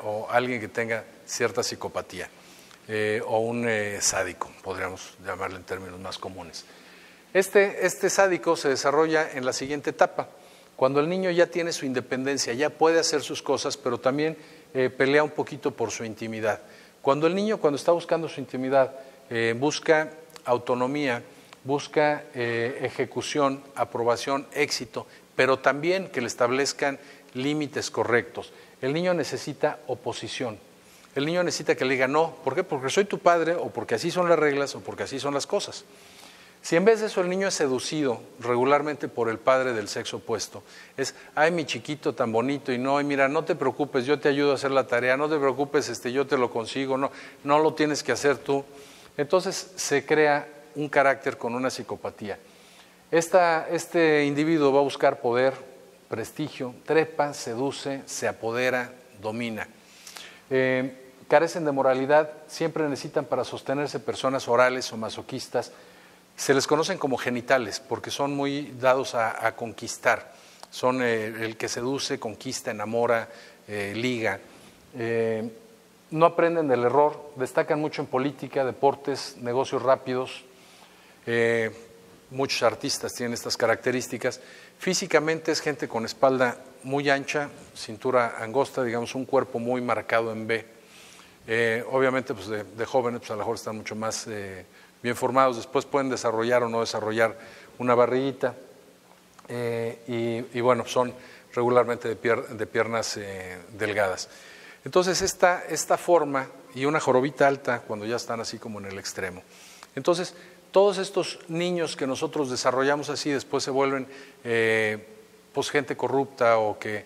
o alguien que tenga cierta psicopatía o un sádico, podríamos llamarle en términos más comunes. Este sádico se desarrolla en la siguiente etapa, cuando el niño ya tiene su independencia, ya puede hacer sus cosas, pero también pelea un poquito por su intimidad. Cuando el niño, cuando está buscando su intimidad, busca autonomía, busca ejecución, aprobación, éxito, pero también que le establezcan límites correctos. El niño necesita oposición. El niño necesita que le diga no. ¿Por qué? Porque soy tu padre, o porque así son las reglas, o porque así son las cosas. Si en vez de eso el niño es seducido regularmente por el padre del sexo opuesto, es, ay, mi chiquito tan bonito, y no, y mira, no te preocupes, yo te ayudo a hacer la tarea, no te preocupes, yo te lo consigo, no lo tienes que hacer tú. Entonces se crea un carácter con una psicopatía. Este individuo va a buscar poder, prestigio, trepa, seduce, se apodera, domina. Carecen de moralidad, siempre necesitan para sostenerse personas orales o masoquistas. Se les conocen como genitales porque son muy dados a conquistar. Son el que seduce, conquista, enamora, liga. no aprenden del error, destacan mucho en política, deportes, negocios rápidos. Muchos artistas tienen estas características. Físicamente es gente con espalda muy ancha, cintura angosta, digamos un cuerpo muy marcado en V. Obviamente pues de jóvenes pues a lo mejor están mucho más bien formados, después pueden desarrollar o no desarrollar una barriguita y bueno, son regularmente de piernas delgadas. Entonces esta forma y una jorobita alta cuando ya están así como en el extremo. Entonces todos estos niños que nosotros desarrollamos así después se vuelven pues gente corrupta o que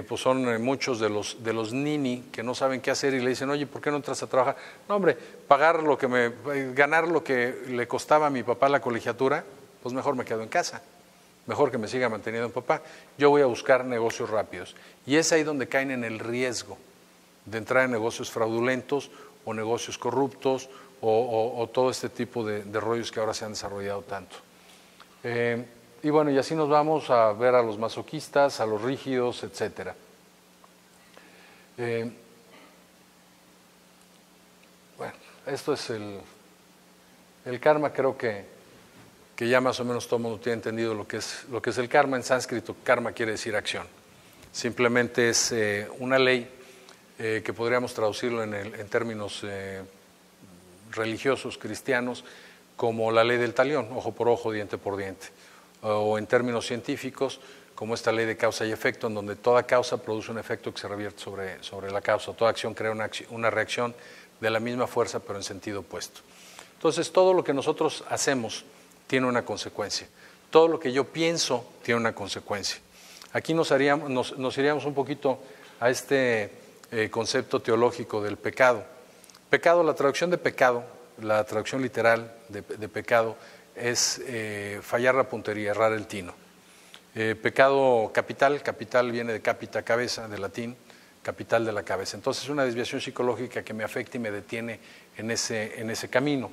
pues son muchos de los nini que no saben qué hacer y le dicen, oye, ¿por qué no entras a trabajar? No, hombre, ganar lo que le costaba a mi papá la colegiatura, pues mejor me quedo en casa, mejor que me siga manteniendo papá. Yo voy a buscar negocios rápidos. Y es ahí donde caen en el riesgo de entrar en negocios fraudulentos o negocios corruptos o todo este tipo de rollos que ahora se han desarrollado tanto. Y bueno, y así nos vamos a ver a los masoquistas, a los rígidos, etc. Bueno, esto es el karma. Creo que ya más o menos todo el mundo tiene entendido lo que es el karma. En sánscrito, karma quiere decir acción. Simplemente es una ley que podríamos traducirlo en términos religiosos, cristianos, como la ley del talión, ojo por ojo, diente por diente. O en términos científicos, como esta ley de causa y efecto, en donde toda causa produce un efecto que se revierte sobre la causa. Toda acción crea una reacción de la misma fuerza, pero en sentido opuesto. Entonces, todo lo que nosotros hacemos tiene una consecuencia. Todo lo que yo pienso tiene una consecuencia. Aquí nos iríamos un poquito a este concepto teológico del pecado. Pecado, la traducción de pecado, la traducción literal de pecado, es fallar la puntería, errar el tino. Pecado capital viene de capita, cabeza, de latín, capital de la cabeza. Entonces es una desviación psicológica que me afecta y me detiene en ese camino.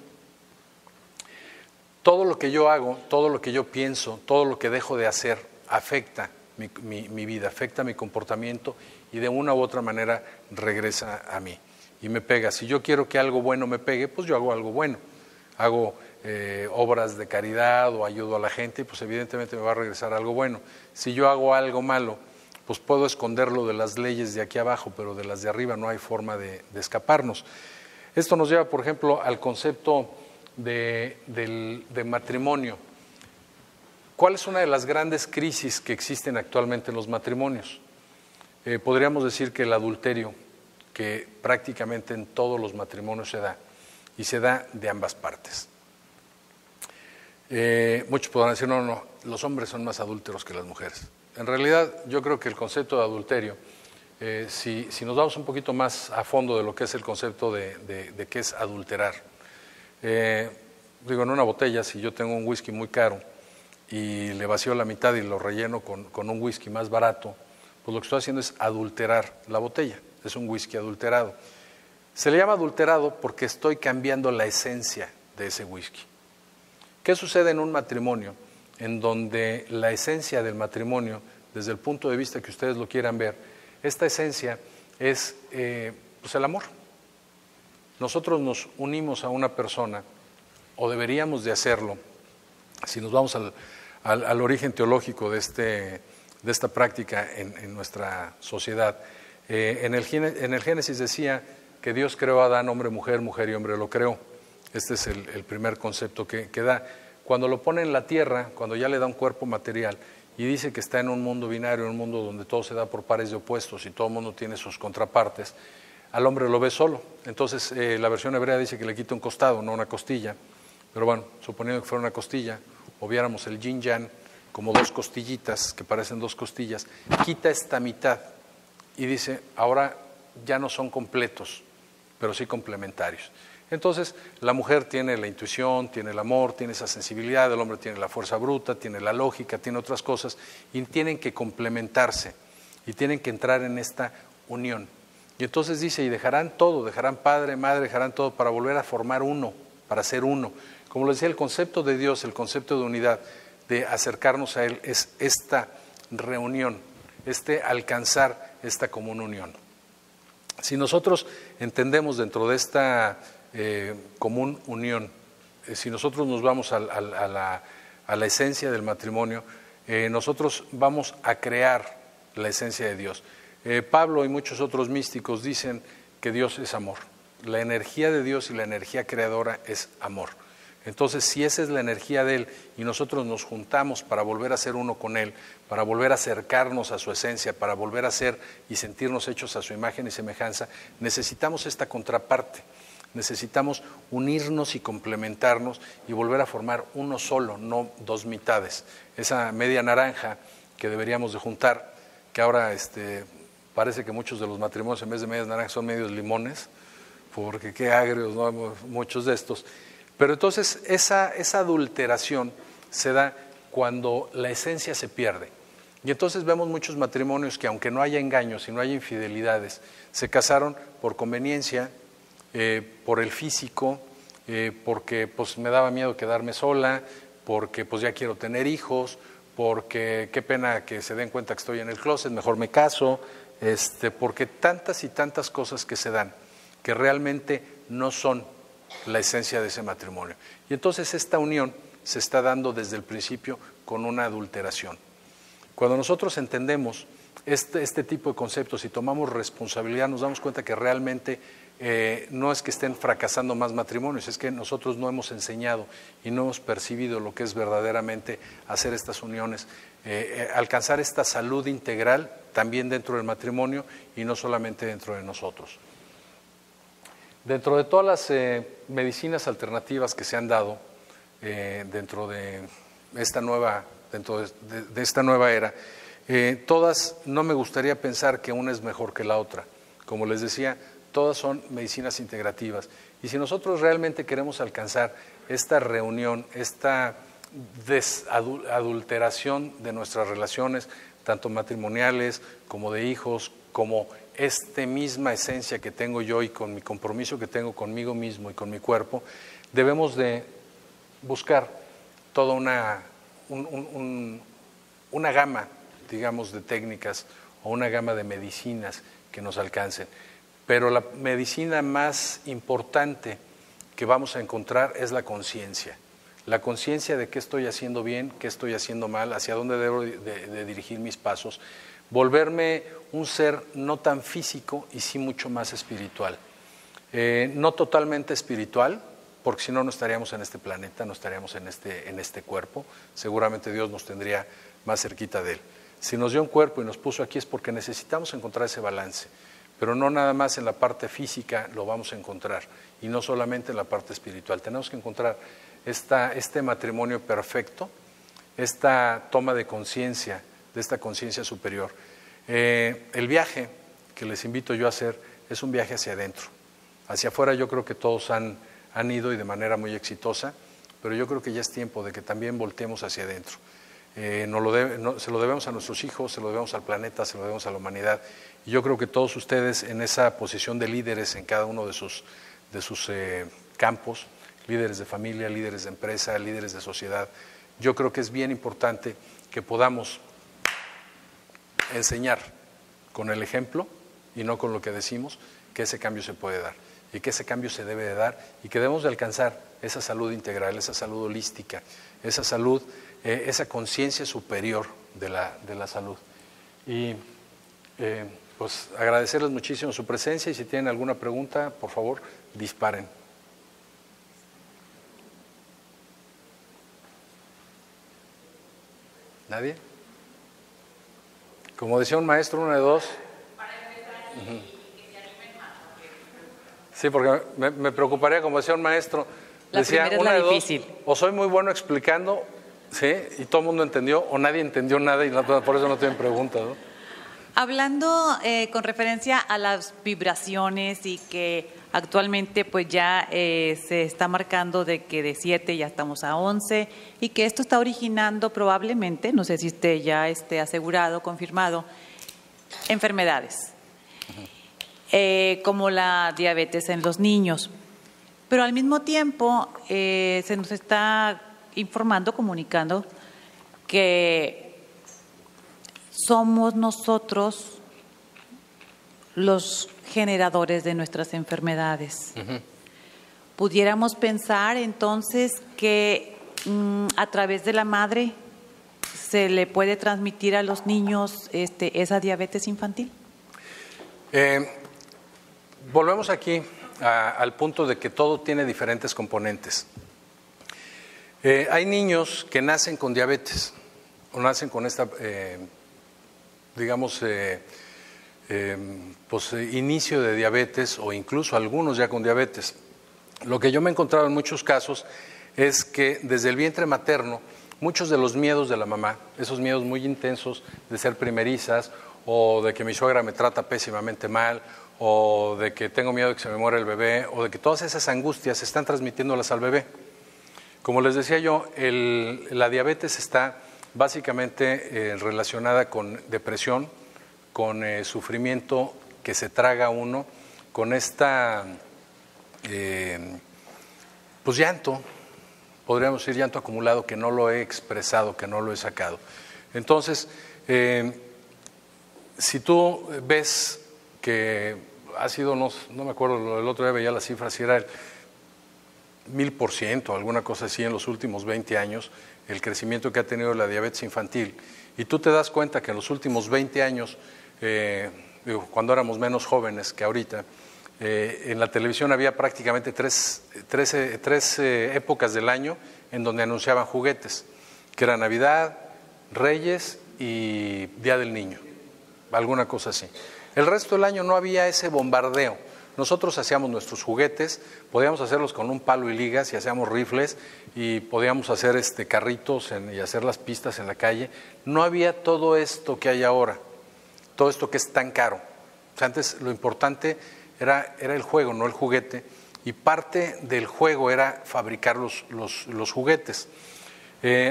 Todo lo que yo hago, todo lo que yo pienso, todo lo que dejo de hacer afecta mi vida, afecta mi comportamiento y de una u otra manera regresa a mí y me pega. Si yo quiero que algo bueno me pegue, pues yo hago algo bueno. Hago obras de caridad o ayudo a la gente y pues evidentemente me va a regresar algo bueno. Si yo hago algo malo, pues puedo esconderlo de las leyes de aquí abajo, pero de las de arriba no hay forma de escaparnos. Esto nos lleva, por ejemplo, al concepto de matrimonio. ¿Cuál es una de las grandes crisis que existen actualmente en los matrimonios? Podríamos decir que el adulterio, que prácticamente en todos los matrimonios se da, y se da de ambas partes. Muchos podrán decir, no, los hombres son más adúlteros que las mujeres. En realidad, yo creo que el concepto de adulterio, si nos vamos un poquito más a fondo de lo que es el concepto de qué es adulterar, digo, en una botella, si yo tengo un whisky muy caro y le vacío la mitad y lo relleno con un whisky más barato, pues lo que estoy haciendo es adulterar la botella, es un whisky adulterado. Se le llama adulterado porque estoy cambiando la esencia de ese whisky. ¿Qué sucede en un matrimonio en donde la esencia del matrimonio, desde el punto de vista que ustedes lo quieran ver, esta esencia es pues el amor? Nosotros nos unimos a una persona, o deberíamos de hacerlo, si nos vamos al origen teológico de esta práctica en nuestra sociedad. En el Génesis decía que Dios creó a Adán, hombre, mujer y hombre lo creó. Este es el primer concepto que da. Cuando lo pone en la tierra, cuando ya le da un cuerpo material y dice que está en un mundo binario, en un mundo donde todo se da por pares de opuestos y todo el mundo tiene sus contrapartes, al hombre lo ve solo. Entonces la versión hebrea dice que le quita un costado, no una costilla. Pero bueno, suponiendo que fuera una costilla, o viéramos el yin yang como dos costillitas que parecen dos costillas, quita esta mitad y dice, ahora ya no son completos, pero sí complementarios. Entonces, la mujer tiene la intuición, tiene el amor, tiene esa sensibilidad, el hombre tiene la fuerza bruta, tiene la lógica, tiene otras cosas, y tienen que complementarse, y tienen que entrar en esta unión. Y entonces dice, y dejarán todo, dejarán padre, madre, dejarán todo para volver a formar uno, para ser uno. Como lo decía, el concepto de Dios, el concepto de unidad, de acercarnos a Él, es esta reunión, alcanzar esta común unión. Si nosotros entendemos dentro de esta común unión, si nosotros nos vamos a la esencia del matrimonio, nosotros vamos a crear la esencia de Dios. Pablo y muchos otros místicos dicen que Dios es amor. La energía de Dios y la energía creadora es amor. Entonces, si esa es la energía de Él y nosotros nos juntamos para volver a ser uno con Él, para volver a acercarnos a su esencia, para volver a ser y sentirnos hechos a su imagen y semejanza, necesitamos esta contraparte. Necesitamos unirnos y complementarnos y volver a formar uno solo, no dos mitades. Esa media naranja que deberíamos de juntar, que ahora parece que muchos de los matrimonios en vez de medias naranjas son medios limones, porque qué agrios, ¿no? Muchos de estos. Pero entonces esa adulteración se da cuando la esencia se pierde. Y entonces vemos muchos matrimonios que aunque no haya engaños y no haya infidelidades, se casaron por conveniencia, por el físico, porque pues me daba miedo quedarme sola, porque pues ya quiero tener hijos, porque qué pena que se den cuenta que estoy en el closet, mejor me caso, porque tantas y tantas cosas que se dan, que realmente no son la esencia de ese matrimonio. Y entonces esta unión se está dando desde el principio con una adulteración. Cuando nosotros entendemos este tipo de conceptos y tomamos responsabilidad, nos damos cuenta que realmente no es que estén fracasando más matrimonios, es que nosotros no hemos enseñado y no hemos percibido lo que es verdaderamente hacer estas uniones, alcanzar esta salud integral también dentro del matrimonio y no solamente dentro de nosotros. Dentro de todas las medicinas alternativas que se han dado dentro de esta nueva era, todas, no me gustaría pensar que una es mejor que la otra. Como les decía, todas son medicinas integrativas. Y si nosotros realmente queremos alcanzar esta reunión, esta desadulteración de nuestras relaciones, tanto matrimoniales como de hijos, como esta misma esencia que tengo yo y con mi compromiso que tengo conmigo mismo y con mi cuerpo, debemos de buscar toda una gama, digamos, de técnicas o una gama de medicinas que nos alcancen. Pero la medicina más importante que vamos a encontrar es la conciencia. La conciencia de qué estoy haciendo bien, qué estoy haciendo mal, hacia dónde debo de dirigir mis pasos. Volverme un ser no tan físico y sí mucho más espiritual. No totalmente espiritual, porque si no, no estaríamos en este planeta, no estaríamos en este cuerpo. Seguramente Dios nos tendría más cerquita de Él. Si nos dio un cuerpo y nos puso aquí es porque necesitamos encontrar ese balance. Pero no nada más en la parte física lo vamos a encontrar, y no solamente en la parte espiritual. Tenemos que encontrar este matrimonio perfecto, esta toma de conciencia, de esta conciencia superior. El viaje que les invito yo a hacer es un viaje hacia adentro. Hacia afuera yo creo que todos han ido y de manera muy exitosa, pero yo creo que ya es tiempo de que también volteemos hacia adentro. Se lo debemos a nuestros hijos, se lo debemos al planeta, se lo debemos a la humanidad. Y yo creo que todos ustedes en esa posición de líderes en cada uno de sus campos, líderes de familia, líderes de empresa, líderes de sociedad, yo creo que es bien importante que podamos enseñar con el ejemplo y no con lo que decimos que ese cambio se puede dar y que ese cambio se debe de dar y que debemos de alcanzar esa salud integral, esa salud holística, esa salud, esa conciencia superior de la salud. Y pues agradecerles muchísimo su presencia, y si tienen alguna pregunta, por favor, disparen. ¿Nadie? Como decía un maestro, una de dos. Sí, porque me preocuparía, como decía un maestro, decía una de dos, o soy muy bueno explicando, sí, y todo el mundo entendió, o nadie entendió nada y por eso no tienen preguntas, ¿no? Hablando con referencia a las vibraciones y que actualmente pues ya se está marcando de que de 7 ya estamos a 11 y que esto está originando probablemente, no sé si usted ya esté asegurado, confirmado, enfermedades como la diabetes en los niños. Pero al mismo tiempo se nos está informando, comunicando que somos nosotros los generadores de nuestras enfermedades. ¿Pudiéramos pensar entonces que a través de la madre se le puede transmitir a los niños esa diabetes infantil? Volvemos aquí al punto de que todo tiene diferentes componentes. Hay niños que nacen con diabetes o nacen con esta, inicio de diabetes, o incluso algunos ya con diabetes. Lo que yo me he encontrado en muchos casos es que desde el vientre materno, muchos de los miedos de la mamá, esos miedos muy intensos de ser primerizas, o de que mi suegra me trata pésimamente mal, o de que tengo miedo de que se me muera el bebé, o de que todas esas angustias se están transmitiéndolas al bebé. Como les decía yo, la diabetes está básicamente relacionada con depresión, con sufrimiento que se traga uno, con esta llanto, podríamos decir llanto acumulado, que no lo he expresado, que no lo he sacado. Entonces, si tú ves que ha sido, no me acuerdo, el otro día veía las cifras, si era el 1000%, alguna cosa así en los últimos 20 años, el crecimiento que ha tenido la diabetes infantil, y tú te das cuenta que en los últimos 20 años, cuando éramos menos jóvenes que ahorita, en la televisión había prácticamente tres épocas del año en donde anunciaban juguetes, que era Navidad, Reyes y Día del Niño, alguna cosa así. El resto del año no había ese bombardeo. Nosotros hacíamos nuestros juguetes, podíamos hacerlos con un palo y ligas y hacíamos rifles y podíamos hacer carritos y hacer las pistas en la calle. No había todo esto que hay ahora, todo esto que es tan caro. O sea, antes lo importante era el juego, no el juguete, y parte del juego era fabricar los juguetes.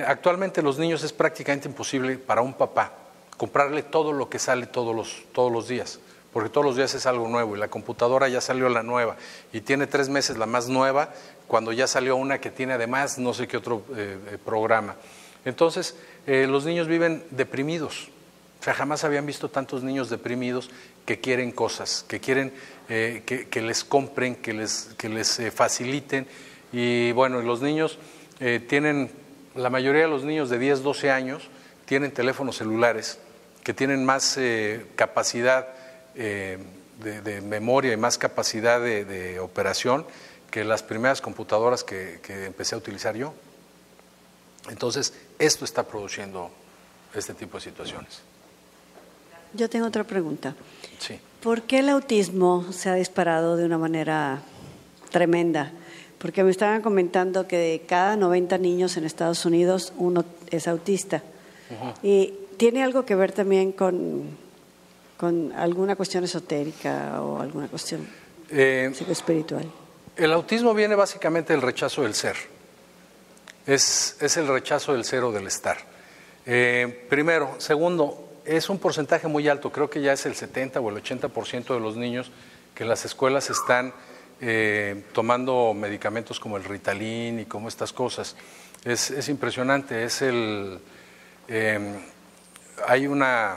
Actualmente los niños es prácticamente imposible para un papá comprarle todo lo que sale todos los días, porque todos los días es algo nuevo, y la computadora ya salió la nueva, y tiene 3 meses la más nueva, cuando ya salió una que tiene además no sé qué otro programa. Entonces, los niños viven deprimidos. O sea, jamás habían visto tantos niños deprimidos que quieren cosas, que quieren que les compren, que les faciliten. Y bueno, los niños la mayoría de los niños de 10, 12 años tienen teléfonos celulares que tienen más capacidad de memoria y más capacidad de operación que las primeras computadoras que empecé a utilizar yo. Entonces, esto está produciendo este tipo de situaciones. Yo tengo otra pregunta. Sí. ¿Por qué el autismo se ha disparado de una manera tremenda? Porque me estaban comentando que de cada 90 niños en Estados Unidos, uno es autista. Y tiene algo que ver también con alguna cuestión esotérica o alguna cuestión psicoespiritual. El autismo viene básicamente del rechazo del ser. Es el rechazo del ser o del estar. Primero. Segundo, es un porcentaje muy alto, creo que ya es el 70 o el 80% de los niños que en las escuelas están tomando medicamentos como el Ritalin y como estas cosas. Es impresionante, hay una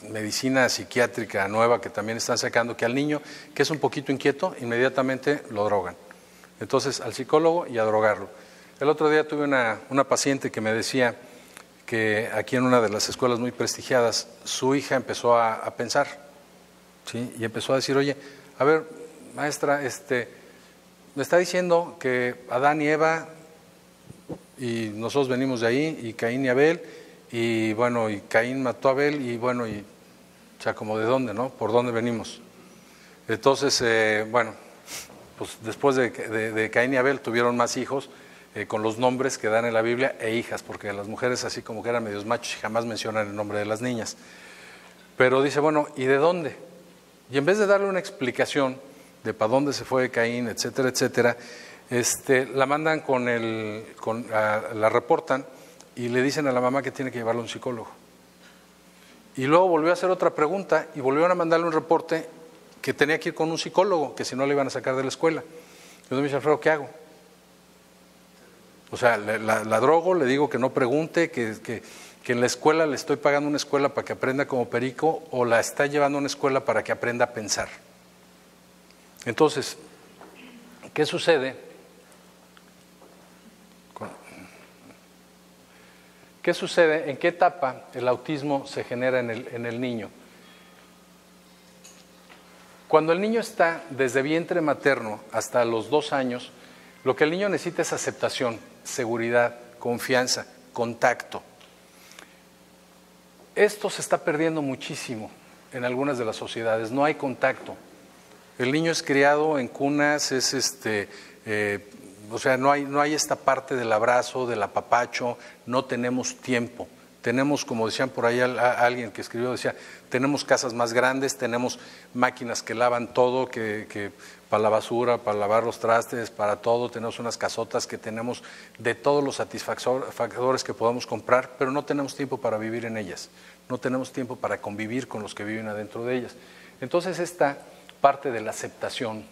medicina psiquiátrica nueva que también están sacando, que al niño que es un poquito inquieto, inmediatamente lo drogan. Entonces, al psicólogo y a drogarlo. El otro día tuve una paciente que me decía que aquí en una de las escuelas muy prestigiadas, su hija empezó a pensar, ¿sí? Y empezó a decir, oye, a ver, maestra, me está diciendo que Adán y Eva, y nosotros venimos de ahí, y Caín y Abel, y bueno, y Caín mató a Abel, y bueno, y o sea, como de dónde, ¿no? ¿Por dónde venimos? Entonces, bueno, pues después de Caín y Abel tuvieron más hijos, con los nombres que dan en la Biblia, e hijas, porque las mujeres así como que eran medios machos y jamás mencionan el nombre de las niñas. Pero dice, bueno, ¿y de dónde? Y en vez de darle una explicación de para dónde se fue Caín, etcétera, etcétera, la mandan la reportan y le dicen a la mamá que tiene que llevarlo a un psicólogo. Y luego volvió a hacer otra pregunta y volvieron a mandarle un reporte que tenía que ir con un psicólogo, que si no le iban a sacar de la escuela. Entonces me dice, Alfredo, ¿qué hago? O sea, la drogo, le digo que no pregunte, que que en la escuela le estoy pagando una escuela para que aprenda como perico o la está llevando a una escuela para que aprenda a pensar. Entonces, ¿qué sucede? ¿Qué sucede? ¿En qué etapa el autismo se genera en el niño? Cuando el niño está desde vientre materno hasta los 2 años, lo que el niño necesita es aceptación, seguridad, confianza, contacto. Esto se está perdiendo muchísimo en algunas de las sociedades, no hay contacto. El niño es criado en cunas, o sea, no hay esta parte del abrazo, del apapacho, no tenemos tiempo. Tenemos, como decían por ahí alguien que escribió, decía, tenemos casas más grandes, tenemos máquinas que lavan todo, que para la basura, para lavar los trastes, para todo, tenemos unas casotas que tenemos de todos los satisfactores que podamos comprar, pero no tenemos tiempo para vivir en ellas, no tenemos tiempo para convivir con los que viven adentro de ellas. Entonces esta parte de la aceptación,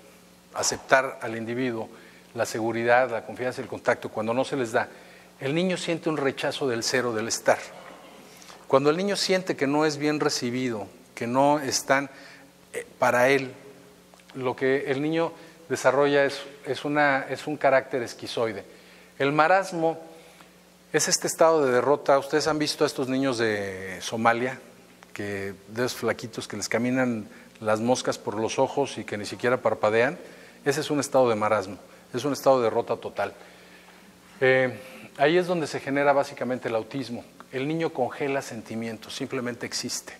aceptar al individuo, la seguridad, la confianza y el contacto, cuando no se les da, el niño siente un rechazo del cero, del estar. Cuando el niño siente que no es bien recibido, que no están para él, lo que el niño desarrolla es un carácter esquizoide. El marasmo es este estado de derrota. Ustedes han visto a estos niños de Somalia, de esos flaquitos que les caminan las moscas por los ojos y que ni siquiera parpadean. Ese es un estado de marasmo, es un estado de derrota total. Ahí es donde se genera básicamente el autismo. El niño congela sentimientos, simplemente existe.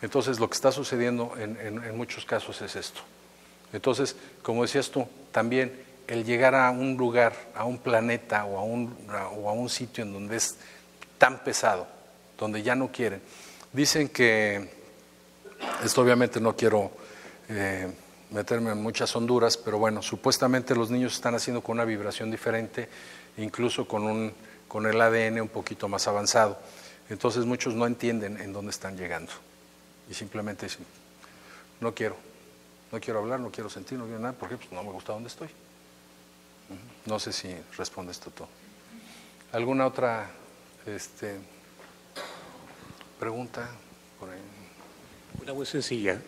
Entonces lo que está sucediendo en muchos casos es esto. Entonces, como decías tú, también el llegar a un lugar, a un planeta o a un sitio en donde es tan pesado, donde ya no quieren. Dicen que, esto obviamente no quiero meterme en muchas honduras, pero bueno, supuestamente los niños están haciendo con una vibración diferente, incluso con el ADN un poquito más avanzado. Entonces muchos no entienden en dónde están llegando y simplemente dicen, no quiero hablar, no quiero sentir, no quiero nada, porque pues no me gusta donde estoy. No sé si responde esto todo. ¿Alguna otra pregunta por ahí? Una muy sencilla.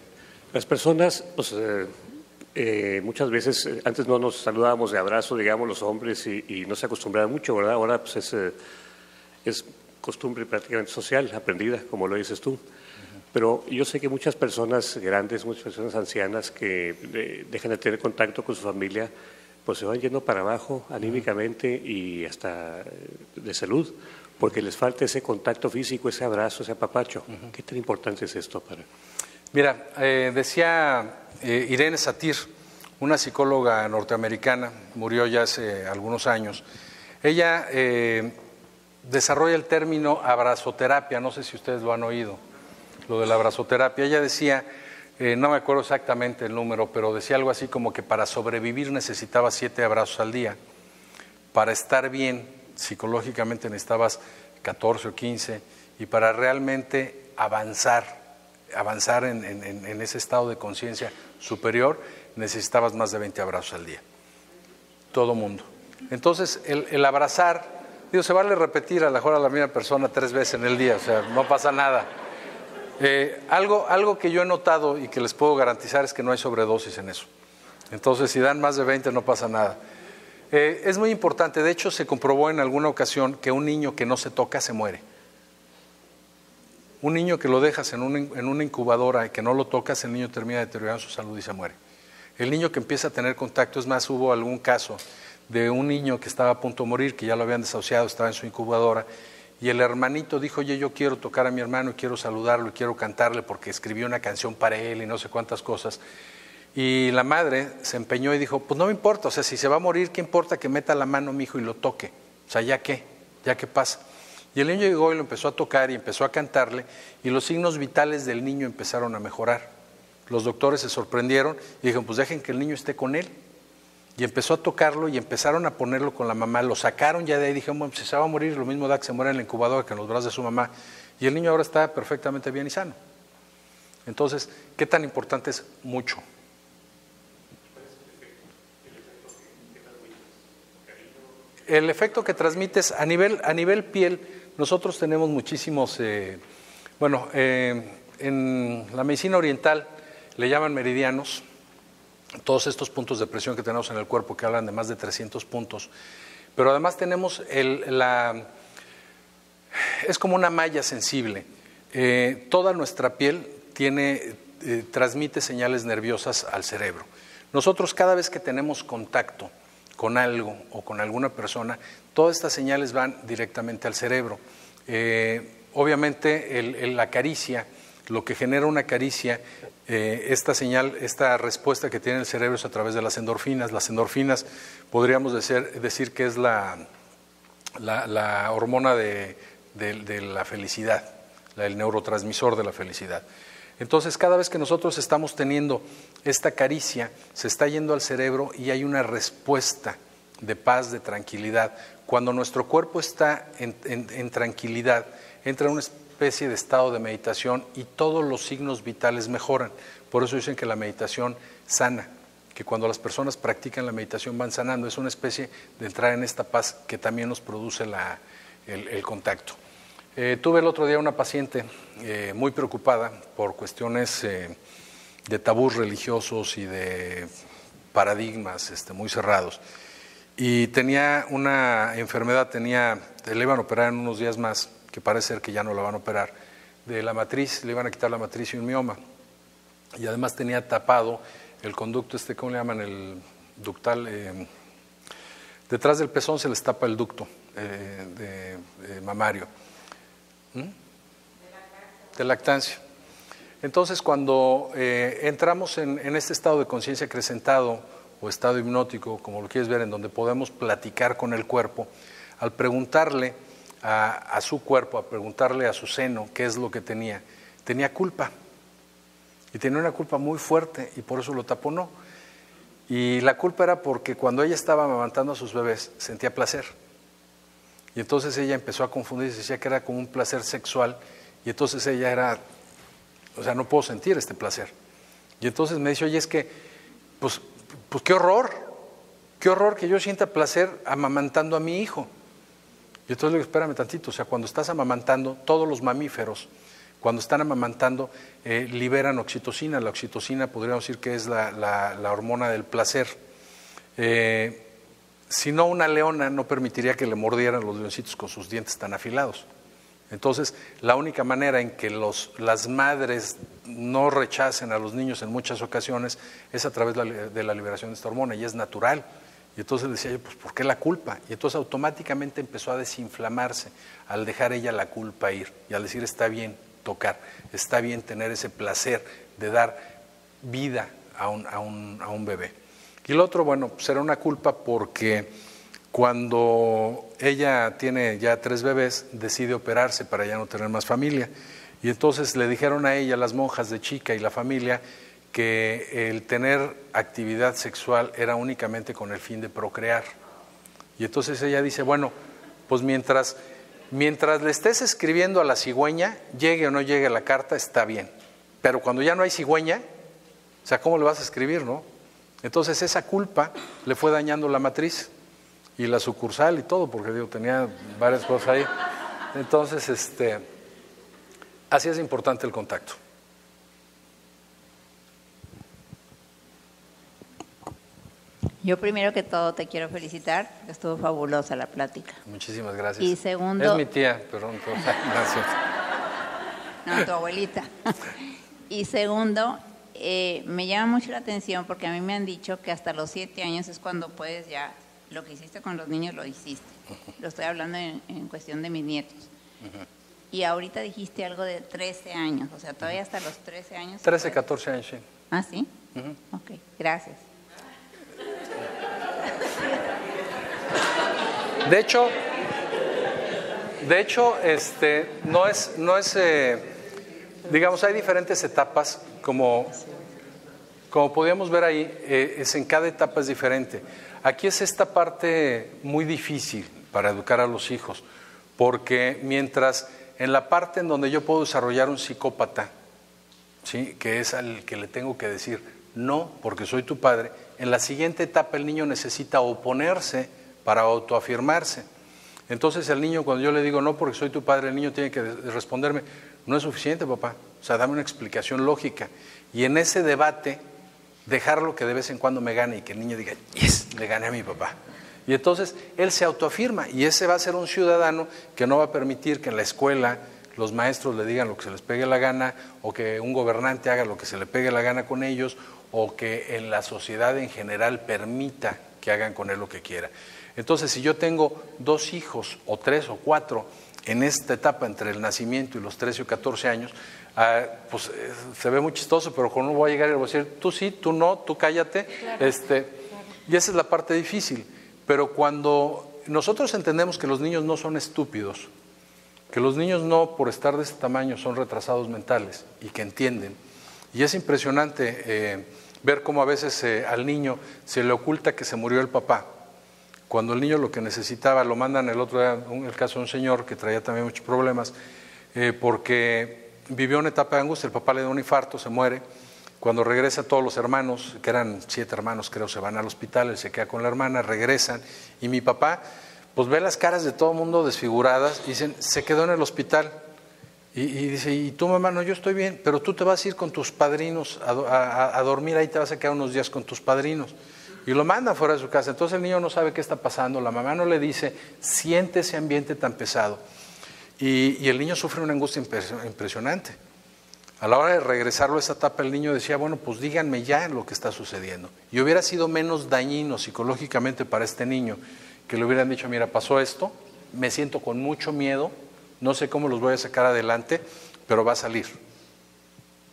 Las personas, pues, muchas veces, antes no nos saludábamos de abrazo, digamos, los hombres, y no se acostumbraba mucho, ¿verdad? Ahora pues es costumbre prácticamente social, aprendida, como lo dices tú. Pero yo sé que muchas personas grandes, muchas personas ancianas que dejan de tener contacto con su familia, pues se van yendo para abajo anímicamente y hasta de salud, porque les falta ese contacto físico, ese abrazo, ese apapacho. ¿Qué tan importante es esto para...? Mira, decía Irene Satir, una psicóloga norteamericana, murió ya hace algunos años. Ella desarrolla el término abrazoterapia, no sé si ustedes lo han oído, lo de la abrazoterapia. Ella decía, no me acuerdo exactamente el número, pero decía algo así como que para sobrevivir necesitaba 7 abrazos al día. Para estar bien psicológicamente necesitabas 14 o 15, y para realmente avanzar en ese estado de conciencia superior, necesitabas más de 20 abrazos al día. Todo mundo. Entonces, el abrazar, se vale repetir a lo mejor a la misma persona 3 veces en el día, o sea, no pasa nada. Algo que yo he notado y que les puedo garantizar es que no hay sobredosis en eso. Entonces, si dan más de 20 no pasa nada. Es muy importante, de hecho se comprobó en alguna ocasión que un niño que no se toca se muere. Un niño que lo dejas en una incubadora y que no lo tocas, el niño termina deteriorando su salud y se muere. El niño que empieza a tener contacto, es más, hubo algún caso de un niño que estaba a punto de morir, que ya lo habían desahuciado, estaba en su incubadora, y el hermanito dijo, oye, yo quiero tocar a mi hermano y quiero saludarlo y quiero cantarle porque escribió una canción para él y no sé cuántas cosas. Y la madre se empeñó y dijo, pues no me importa, o sea, si se va a morir, ¿qué importa que meta la mano mi hijo y lo toque? O sea, ¿ya qué pasa? Y el niño llegó y lo empezó a tocar y empezó a cantarle, y los signos vitales del niño empezaron a mejorar. Los doctores se sorprendieron y dijeron, pues dejen que el niño esté con él. Y empezó a tocarlo y empezaron a ponerlo con la mamá. Lo sacaron ya de ahí, dijeron, bueno, si se va a morir, lo mismo da que se muera en la incubadora que en los brazos de su mamá. Y el niño ahora está perfectamente bien y sano. Entonces, ¿qué tan importante es? Mucho. El efecto que transmites a nivel piel, nosotros tenemos muchísimos, en la medicina oriental le llaman meridianos, todos estos puntos de presión que tenemos en el cuerpo que hablan de más de 300 puntos, pero además tenemos es como una malla sensible. Toda nuestra piel transmite señales nerviosas al cerebro. Nosotros cada vez que tenemos contacto con algo o con alguna persona, todas estas señales van directamente al cerebro. Obviamente la caricia, lo que genera una caricia, esta señal, esta respuesta que tiene el cerebro es a través de las endorfinas. Las endorfinas podríamos decir que es la hormona de la felicidad, el neurotransmisor de la felicidad. Entonces, cada vez que nosotros estamos teniendo esta caricia, se está yendo al cerebro y hay una respuesta de paz, de tranquilidad. Cuando nuestro cuerpo está en tranquilidad, entra en una especie de estado de meditación y todos los signos vitales mejoran. Por eso dicen que la meditación sana, que cuando las personas practican la meditación van sanando. Es una especie de entrar en esta paz que también nos produce el contacto. Tuve el otro día una paciente muy preocupada por cuestiones de tabús religiosos y de paradigmas muy cerrados. Y tenía una enfermedad, le iban a operar en unos días más, que parece ser que ya no la van a operar, de la matriz, le iban a quitar la matriz y un mioma. Y además tenía tapado el conducto, ¿cómo le llaman? El ductal, detrás del pezón se les tapa el ducto mamario. De lactancia. Entonces, cuando entramos en este estado de conciencia acrecentado o estado hipnótico, como lo quieres ver, en donde podemos platicar con el cuerpo, al preguntarle a su cuerpo, a preguntarle a su seno qué es lo que tenía culpa. Y tenía una culpa muy fuerte y por eso lo taponó. Y la culpa era porque cuando ella estaba amamantando a sus bebés sentía placer. Y entonces ella empezó a confundirse, decía que era como un placer sexual, y entonces ella no puedo sentir este placer. Y entonces me dice, oye, es que, pues qué horror que yo sienta placer amamantando a mi hijo. Y entonces le digo, espérame tantito, cuando estás amamantando, todos los mamíferos, cuando están amamantando, liberan oxitocina. La oxitocina podríamos decir que es la hormona del placer. Si no, una leona no permitiría que le mordieran los leoncitos con sus dientes tan afilados. Entonces, la única manera en que las madres no rechacen a los niños en muchas ocasiones es a través de la liberación de esta hormona, y es natural. Y entonces decía yo, pues ¿por qué la culpa? Y entonces automáticamente empezó a desinflamarse al dejar ella la culpa ir y al decir, está bien tocar, está bien tener ese placer de dar vida a un bebé. Y lo otro, pues era una culpa porque cuando ella tiene ya 3 bebés, decide operarse para ya no tener más familia. Y entonces le dijeron a ella, las monjas de chica y la familia, que el tener actividad sexual era únicamente con el fin de procrear. Y entonces ella dice, bueno, pues mientras le estés escribiendo a la cigüeña, llegue o no llegue la carta, está bien. Pero cuando ya no hay cigüeña, ¿cómo le vas a escribir, no? Entonces esa culpa le fue dañando la matriz y la sucursal y todo, porque tenía varias cosas ahí. Entonces, así es importante el contacto. Yo primero que todo te quiero felicitar, estuvo fabulosa la plática. Muchísimas gracias. Y segundo... Es mi tía, perdón. Gracias. No, tu abuelita. Y segundo, me llama mucho la atención porque a mí me han dicho que hasta los 7 años es cuando puedes ya, lo que hiciste con los niños lo hiciste. Lo estoy hablando en cuestión de mis nietos. Y ahorita dijiste algo de 13 años, o sea, todavía hasta los 13 años. 13, 14 años, sí. ¿Ah, sí? Ok, gracias. De hecho, no es digamos, hay diferentes etapas, como podíamos ver ahí, en cada etapa es diferente. Aquí es esta parte muy difícil para educar a los hijos, porque mientras en la parte en donde yo puedo desarrollar un psicópata, ¿sí?, que es al que le tengo que decir no, porque soy tu padre, en la siguiente etapa el niño necesita oponerse para autoafirmarse. Entonces el niño, cuando yo le digo no porque soy tu padre, el niño tiene que responderme, no es suficiente, papá, o sea, dame una explicación lógica. Y en ese debate, dejarlo que de vez en cuando me gane y que el niño diga, yes, le gané a mi papá. Y entonces él se autoafirma y ese va a ser un ciudadano que no va a permitir que en la escuela los maestros le digan lo que se les pegue la gana, o que un gobernante haga lo que se le pegue la gana con ellos, o que en la sociedad en general permita que hagan con él lo que quiera. Entonces, si yo tengo 2 hijos, o 3 o 4, en esta etapa entre el nacimiento y los 13 o 14 años, pues se ve muy chistoso, pero con uno voy a llegar y le voy a decir, tú sí, tú no, tú cállate. Claro. Y esa es la parte difícil. Pero cuando nosotros entendemos que los niños no son estúpidos, que los niños no, por estar de este tamaño, son retrasados mentales y que entienden, y es impresionante ver cómo a veces al niño se le oculta que se murió el papá, cuando el niño lo que necesitaba, lo mandan el otro día, el caso de un señor que traía también muchos problemas, porque vivió una etapa de angustia, el papá le da un infarto, se muere, cuando regresa todos los hermanos, que eran 7 hermanos creo, se van al hospital, él se queda con la hermana, regresan, y mi papá pues ve las caras de todo el mundo desfiguradas, y dicen, se quedó en el hospital, y dice, y tú mamá, no, yo estoy bien, pero tú te vas a ir con tus padrinos a dormir, ahí te vas a quedar unos días con tus padrinos. Y lo mandan fuera de su casa. Entonces el niño no sabe qué está pasando, la mamá no le dice, siente ese ambiente tan pesado. Y el niño sufre una angustia impresionante. A la hora de regresarlo a esa etapa, el niño decía, bueno, pues díganme ya lo que está sucediendo. Y hubiera sido menos dañino psicológicamente para este niño que le hubieran dicho, mira, pasó esto, me siento con mucho miedo, no sé cómo los voy a sacar adelante, pero va a salir.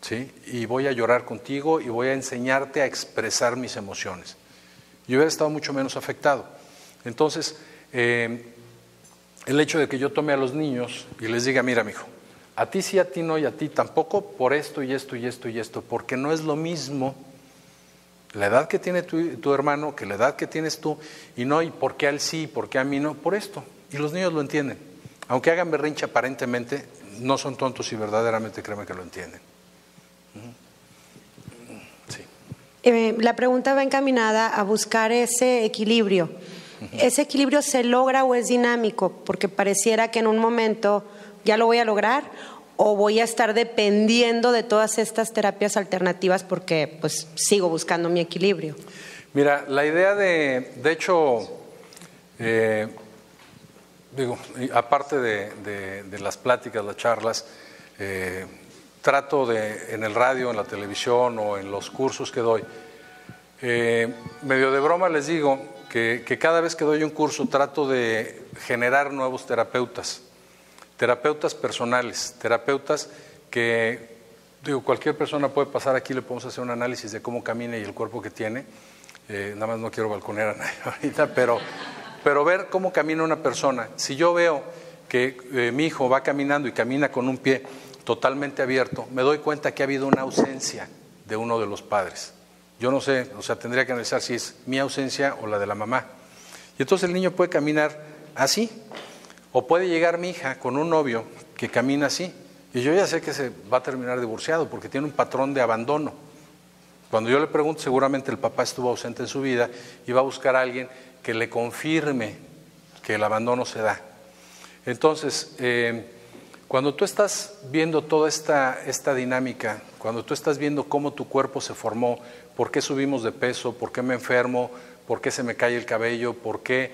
¿Sí? Y voy a llorar contigo y voy a enseñarte a expresar mis emociones. Yo hubiera estado mucho menos afectado. Entonces, el hecho de que yo tome a los niños y les diga, mira, mijo, a ti sí, a ti no y a ti tampoco, por esto y esto y esto y esto, porque no es lo mismo la edad que tiene tu hermano que la edad que tienes tú, y no, y por qué a él sí, por qué a mí no, por esto. Y los niños lo entienden. Aunque hagan berrinche aparentemente, no son tontos y verdaderamente créeme que lo entienden. La pregunta va encaminada a buscar ese equilibrio. ¿Ese equilibrio se logra o es dinámico? Porque pareciera que en un momento ya lo voy a lograr o voy a estar dependiendo de todas estas terapias alternativas porque pues sigo buscando mi equilibrio. Mira, la idea de hecho, aparte de las pláticas, las charlas, trato en el radio, en la televisión o en los cursos que doy, medio de broma les digo que cada vez que doy un curso trato de generar nuevos terapeutas personales, terapeutas que, cualquier persona puede pasar aquí, le podemos hacer un análisis de cómo camina y el cuerpo que tiene, nada más no quiero balconear a nadie ahorita, pero ver cómo camina una persona. Si yo veo que mi hijo va caminando y camina con un pie totalmente abierto, me doy cuenta que ha habido una ausencia de uno de los padres. Yo no sé, o sea, tendría que analizar si es mi ausencia o la de la mamá. Y entonces el niño puede caminar así, o puede llegar mi hija con un novio que camina así, y yo ya sé que se va a terminar divorciado porque tiene un patrón de abandono. Cuando yo le pregunto, seguramente el papá estuvo ausente en su vida y va a buscar a alguien que le confirme que el abandono se da. Entonces, cuando tú estás viendo toda esta dinámica, cuando tú estás viendo cómo tu cuerpo se formó, por qué subimos de peso, por qué me enfermo, por qué se me cae el cabello, por qué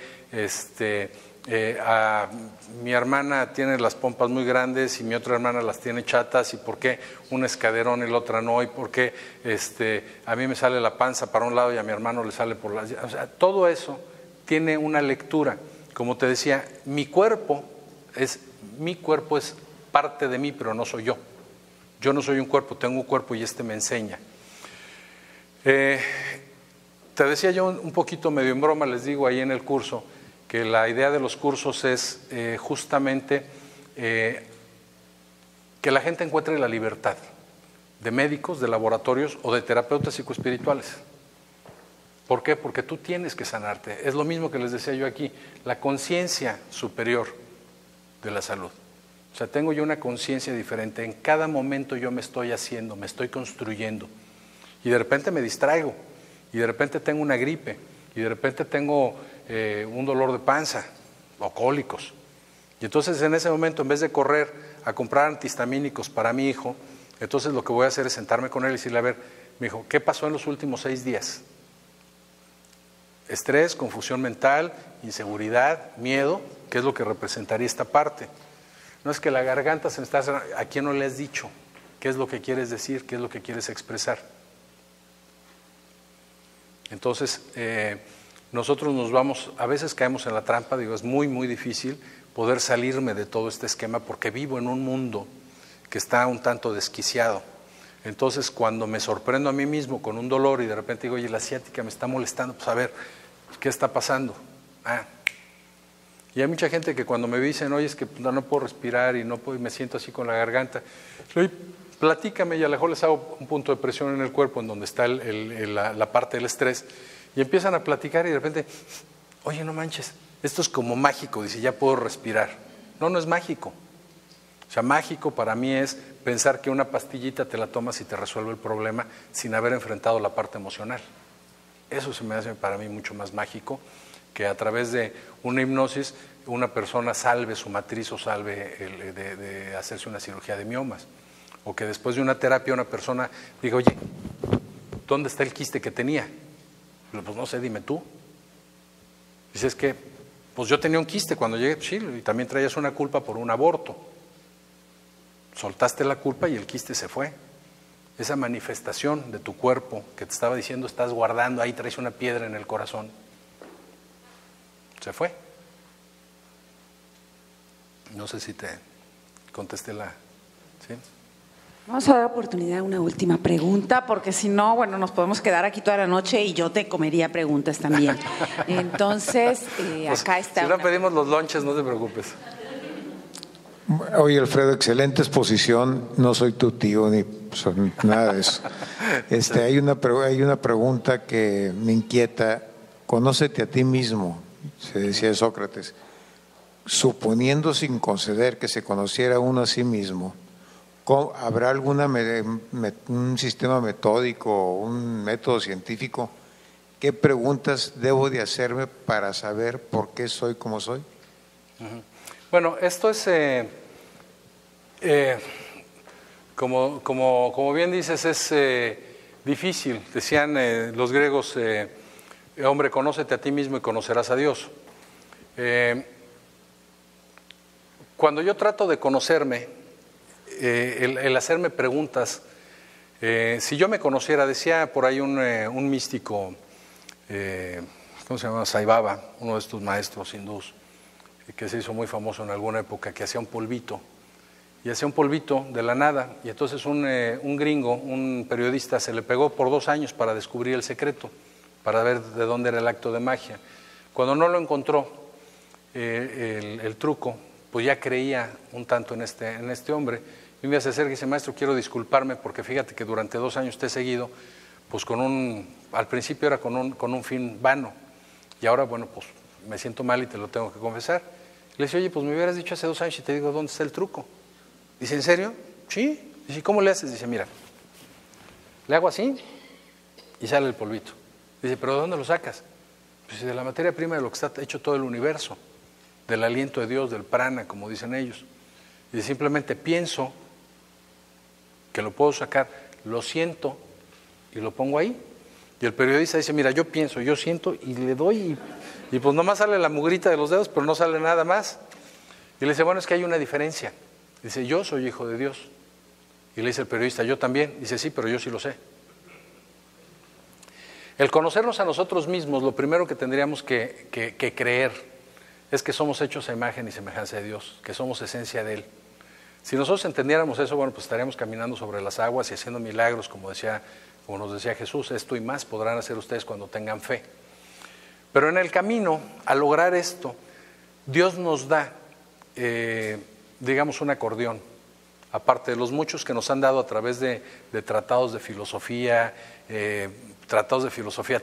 mi hermana tiene las pompas muy grandes y mi otra hermana las tiene chatas, y por qué una es caderón y la otra no, y por qué a mí me sale la panza para un lado y a mi hermano le sale por la... O sea, todo eso tiene una lectura. Como te decía, mi cuerpo es parte de mí, pero no soy yo. Yo no soy un cuerpo, tengo un cuerpo y me enseña. Te decía yo un poquito medio en broma, les digo ahí en el curso, que la idea de los cursos es justamente que la gente encuentre la libertad de médicos, de laboratorios o de terapeutas psicoespirituales. ¿Por qué? Porque tú tienes que sanarte. Es lo mismo que les decía yo aquí, la conciencia superior de la salud. O sea, tengo yo una conciencia diferente. En cada momento yo me estoy haciendo, me estoy construyendo. Y de repente me distraigo, y de repente tengo una gripe, y de repente tengo un dolor de panza, o cólicos. Y entonces en ese momento, en vez de correr a comprar antihistamínicos para mi hijo, entonces lo que voy a hacer es sentarme con él y decirle, a ver, mi hijo, ¿qué pasó en los últimos 6 días? Estrés, confusión mental, inseguridad, miedo, ¿qué es lo que representaría esta parte? No es que la garganta se me está cerrando, ¿a quién no le has dicho? ¿Qué es lo que quieres decir? ¿Qué es lo que quieres expresar? Entonces, nosotros nos vamos, a veces caemos en la trampa, digo, es muy, muy difícil poder salirme de todo este esquema porque vivo en un mundo que está un tanto desquiciado. Entonces, cuando me sorprendo a mí mismo con un dolor y de repente digo, oye, la ciática me está molestando, pues a ver, ¿qué está pasando? Y hay mucha gente que cuando me dicen, oye, es que no puedo respirar y no puedo, y me siento así con la garganta, oye, platícame y a lo mejor les hago un punto de presión en el cuerpo en donde está la parte del estrés y empiezan a platicar y de repente, oye, no manches, esto es como mágico, dice, ya puedo respirar. No, no es mágico. O sea, mágico para mí es pensar que una pastillita te la tomas y te resuelve el problema sin haber enfrentado la parte emocional. Eso se me hace para mí mucho más mágico que a través de una hipnosis una persona salve su matriz o salve de hacerse una cirugía de miomas. O que después de una terapia una persona diga, oye, ¿dónde está el quiste que tenía? Pues no sé, dime tú. Dice, es que, pues yo tenía un quiste cuando llegué, pues sí, y también traías una culpa por un aborto. Soltaste la culpa y el quiste se fue. Esa manifestación de tu cuerpo que te estaba diciendo, estás guardando, ahí traes una piedra en el corazón, se fue. No sé si te contesté ¿sí? Vamos a dar oportunidad a una última pregunta, porque si no, bueno, nos podemos quedar aquí toda la noche y yo te comería preguntas también. Entonces, acá está. Si no pedimos los lonches, no te preocupes. Oye, Alfredo, excelente exposición. No soy tu tío ni nada de eso. Hay una pregunta que me inquieta. Conócete a ti mismo, se decía Sócrates. Suponiendo sin conceder que se conociera uno a sí mismo, ¿habrá un sistema metódico, un método científico? ¿Qué preguntas debo de hacerme para saber por qué soy como soy? Bueno, esto es, como bien dices, es difícil. Decían los griegos, hombre, conócete a ti mismo y conocerás a Dios. Cuando yo trato de conocerme, el hacerme preguntas, si yo me conociera, decía por ahí un místico, ¿cómo se llama? Sai Baba, uno de estos maestros hindús, que se hizo muy famoso en alguna época, que hacía un polvito, y hacía un polvito de la nada, y entonces un gringo, un periodista, se le pegó por 2 años para descubrir el secreto, para ver de dónde era el acto de magia. Cuando no lo encontró, el truco, pues ya creía un tanto en este hombre, y un día se acerca y dice, maestro, quiero disculparme porque fíjate que durante 2 años te he seguido, pues al principio era con un fin vano, y ahora, bueno, pues me siento mal y te lo tengo que confesar. Le dice, oye, pues me hubieras dicho hace 2 años y te digo dónde está el truco. Dice, ¿en serio? Sí. Dice, ¿cómo le haces? Dice, mira, le hago así y sale el polvito. Dice, ¿pero de dónde lo sacas? Pues de la materia prima de lo que está hecho todo el universo, del aliento de Dios, del prana, como dicen ellos. Y simplemente pienso que lo puedo sacar, lo siento y lo pongo ahí. Y el periodista dice, mira, yo pienso, yo siento y le doy y pues nomás sale la mugrita de los dedos, pero no sale nada más. Y le dice, bueno, es que hay una diferencia. Dice, yo soy hijo de Dios. Y le dice el periodista, yo también. Dice, sí, pero yo sí lo sé. El conocernos a nosotros mismos, lo primero que tendríamos que creer es que somos hechos a imagen y semejanza de Dios, que somos esencia de Él. Si nosotros entendiéramos eso, bueno, pues estaríamos caminando sobre las aguas y haciendo milagros, como nos decía Jesús, esto y más podrán hacer ustedes cuando tengan fe. Pero en el camino, al lograr esto, Dios nos da, digamos, un acordeón, aparte de los muchos que nos han dado a través de tratados de filosofía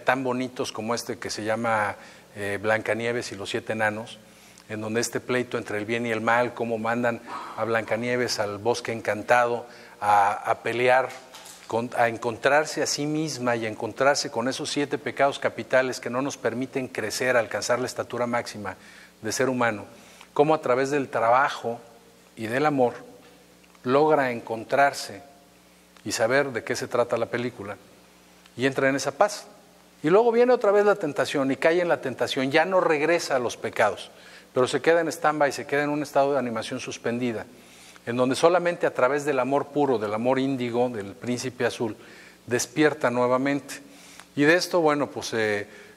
tan bonitos como este que se llama Blancanieves y los 7 enanos, en donde este pleito entre el bien y el mal, cómo mandan a Blancanieves al bosque encantado a pelear, a encontrarse a sí misma y a encontrarse con esos 7 pecados capitales que no nos permiten crecer, alcanzar la estatura máxima de ser humano, cómo a través del trabajo y del amor logra encontrarse y saber de qué se trata la película y entra en esa paz. Y luego viene otra vez la tentación y cae en la tentación, ya no regresa a los pecados, pero se queda en stand-by, se queda en un estado de animación suspendida, en donde solamente a través del amor puro, del amor índigo, del príncipe azul, despierta nuevamente. Y de esto, bueno, pues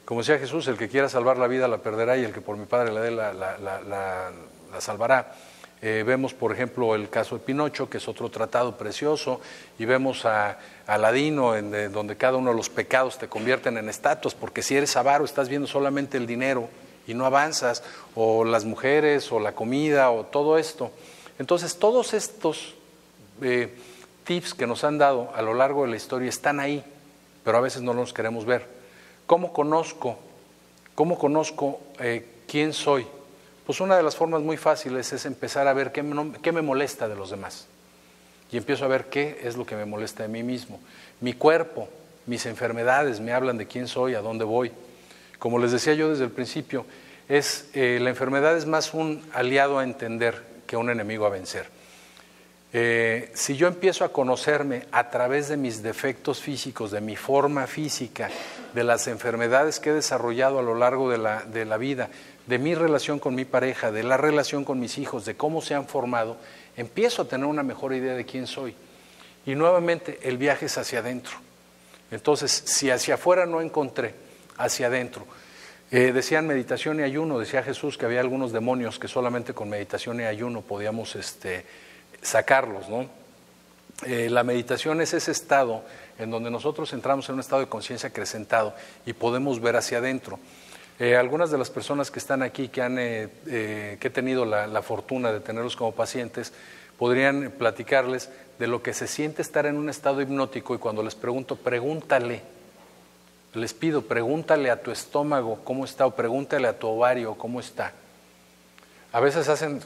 como decía Jesús, el que quiera salvar la vida la perderá y el que por mi Padre la dé la salvará. Vemos, por ejemplo, el caso de Pinocho, que es otro tratado precioso, y vemos a Aladino, donde cada uno de los pecados te convierten en estatuas, porque si eres avaro estás viendo solamente el dinero y no avanzas, o las mujeres, o la comida, o todo esto. Entonces, todos estos tips que nos han dado a lo largo de la historia están ahí, pero a veces no los queremos ver. ¿Cómo conozco quién soy? Pues una de las formas muy fáciles es empezar a ver qué me molesta de los demás. Y empiezo a ver qué es lo que me molesta de mí mismo. Mi cuerpo, mis enfermedades me hablan de quién soy, a dónde voy. Como les decía yo desde el principio, la enfermedad es más un aliado a entender que un enemigo a vencer. Si yo empiezo a conocerme a través de mis defectos físicos, de mi forma física, de las enfermedades que he desarrollado a lo largo de la vida, de mi relación con mi pareja, de la relación con mis hijos, de cómo se han formado, empiezo a tener una mejor idea de quién soy. Y nuevamente el viaje es hacia adentro. Entonces, si hacia afuera no encontré, hacia adentro. Decían meditación y ayuno, decía Jesús que había algunos demonios que solamente con meditación y ayuno podíamos sacarlos, ¿no? La meditación es ese estado en donde nosotros entramos en un estado de conciencia acrecentado y podemos ver hacia adentro. Algunas de las personas que están aquí, que he tenido la fortuna de tenerlos como pacientes, podrían platicarles de lo que se siente estar en un estado hipnótico, y cuando les pregunto, pregúntale, les pido, pregúntale a tu estómago cómo está, o pregúntale a tu ovario cómo está. A veces hacen,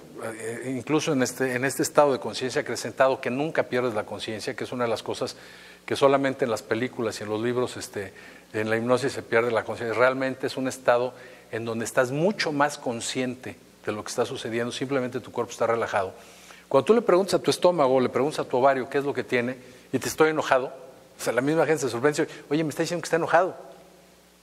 incluso en este estado de conciencia acrecentado, que nunca pierdes la conciencia, que es una de las cosas que solamente en las películas y en los libros, en la hipnosis se pierde la conciencia. Realmente es un estado en donde estás mucho más consciente de lo que está sucediendo, simplemente tu cuerpo está relajado. Cuando tú le preguntas a tu estómago, le preguntas a tu ovario qué es lo que tiene, y te estoy enojado, o sea, la misma gente se sorprende, oye, me está diciendo que está enojado.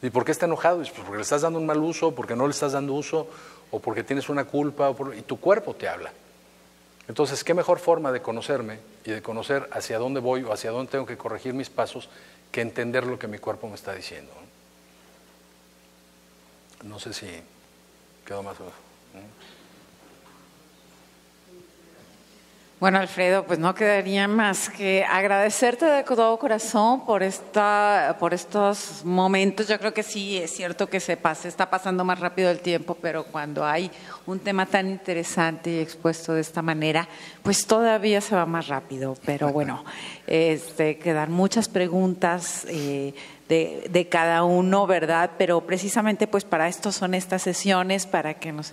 ¿Y por qué está enojado? Pues porque le estás dando un mal uso, porque no le estás dando uso, o porque tienes una culpa, y tu cuerpo te habla. Entonces, ¿qué mejor forma de conocerme y de conocer hacia dónde voy o hacia dónde tengo que corregir mis pasos que entender lo que mi cuerpo me está diciendo? No sé si quedó más o menos. Bueno, Alfredo, pues no quedaría más que agradecerte de todo corazón por estos momentos. Yo creo que sí, es cierto que está pasando más rápido el tiempo, pero cuando hay un tema tan interesante y expuesto de esta manera, pues todavía se va más rápido. Pero bueno, quedan muchas preguntas de cada uno, ¿verdad? Pero precisamente pues para esto son estas sesiones, para que nos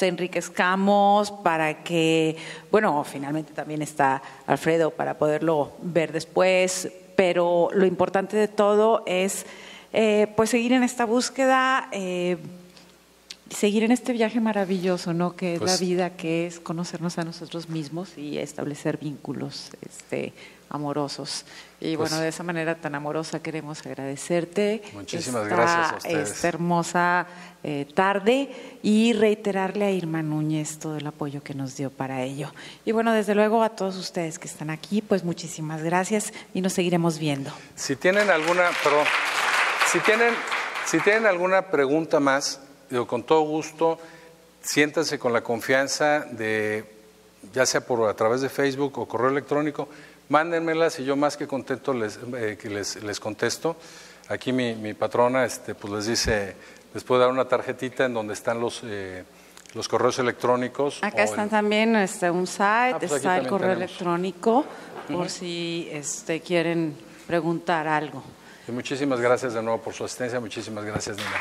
enriquezcamos, para que, bueno, finalmente también está Alfredo para poderlo ver después, pero lo importante de todo es pues seguir en esta búsqueda, seguir en este viaje maravilloso, ¿no? Que es la vida, que es conocernos a nosotros mismos y establecer vínculos amorosos. Y bueno, de esa manera tan amorosa queremos agradecerte. Muchísimas gracias a ustedes. Esta hermosa tarde, y reiterarle a Irma Núñez todo el apoyo que nos dio para ello. Y bueno, desde luego a todos ustedes que están aquí, pues muchísimas gracias y nos seguiremos viendo. Si tienen alguna pregunta más, con todo gusto, siéntanse con la confianza de, ya sea a través de Facebook o correo electrónico, mándenmelas y yo más que contento les contesto. Aquí mi patrona pues les dice, les puede dar una tarjetita en donde están los correos electrónicos. Acá están también un site, pues está el correo tenemos electrónico, por si quieren preguntar algo. Y muchísimas gracias de nuevo por su asistencia, muchísimas gracias, Nina.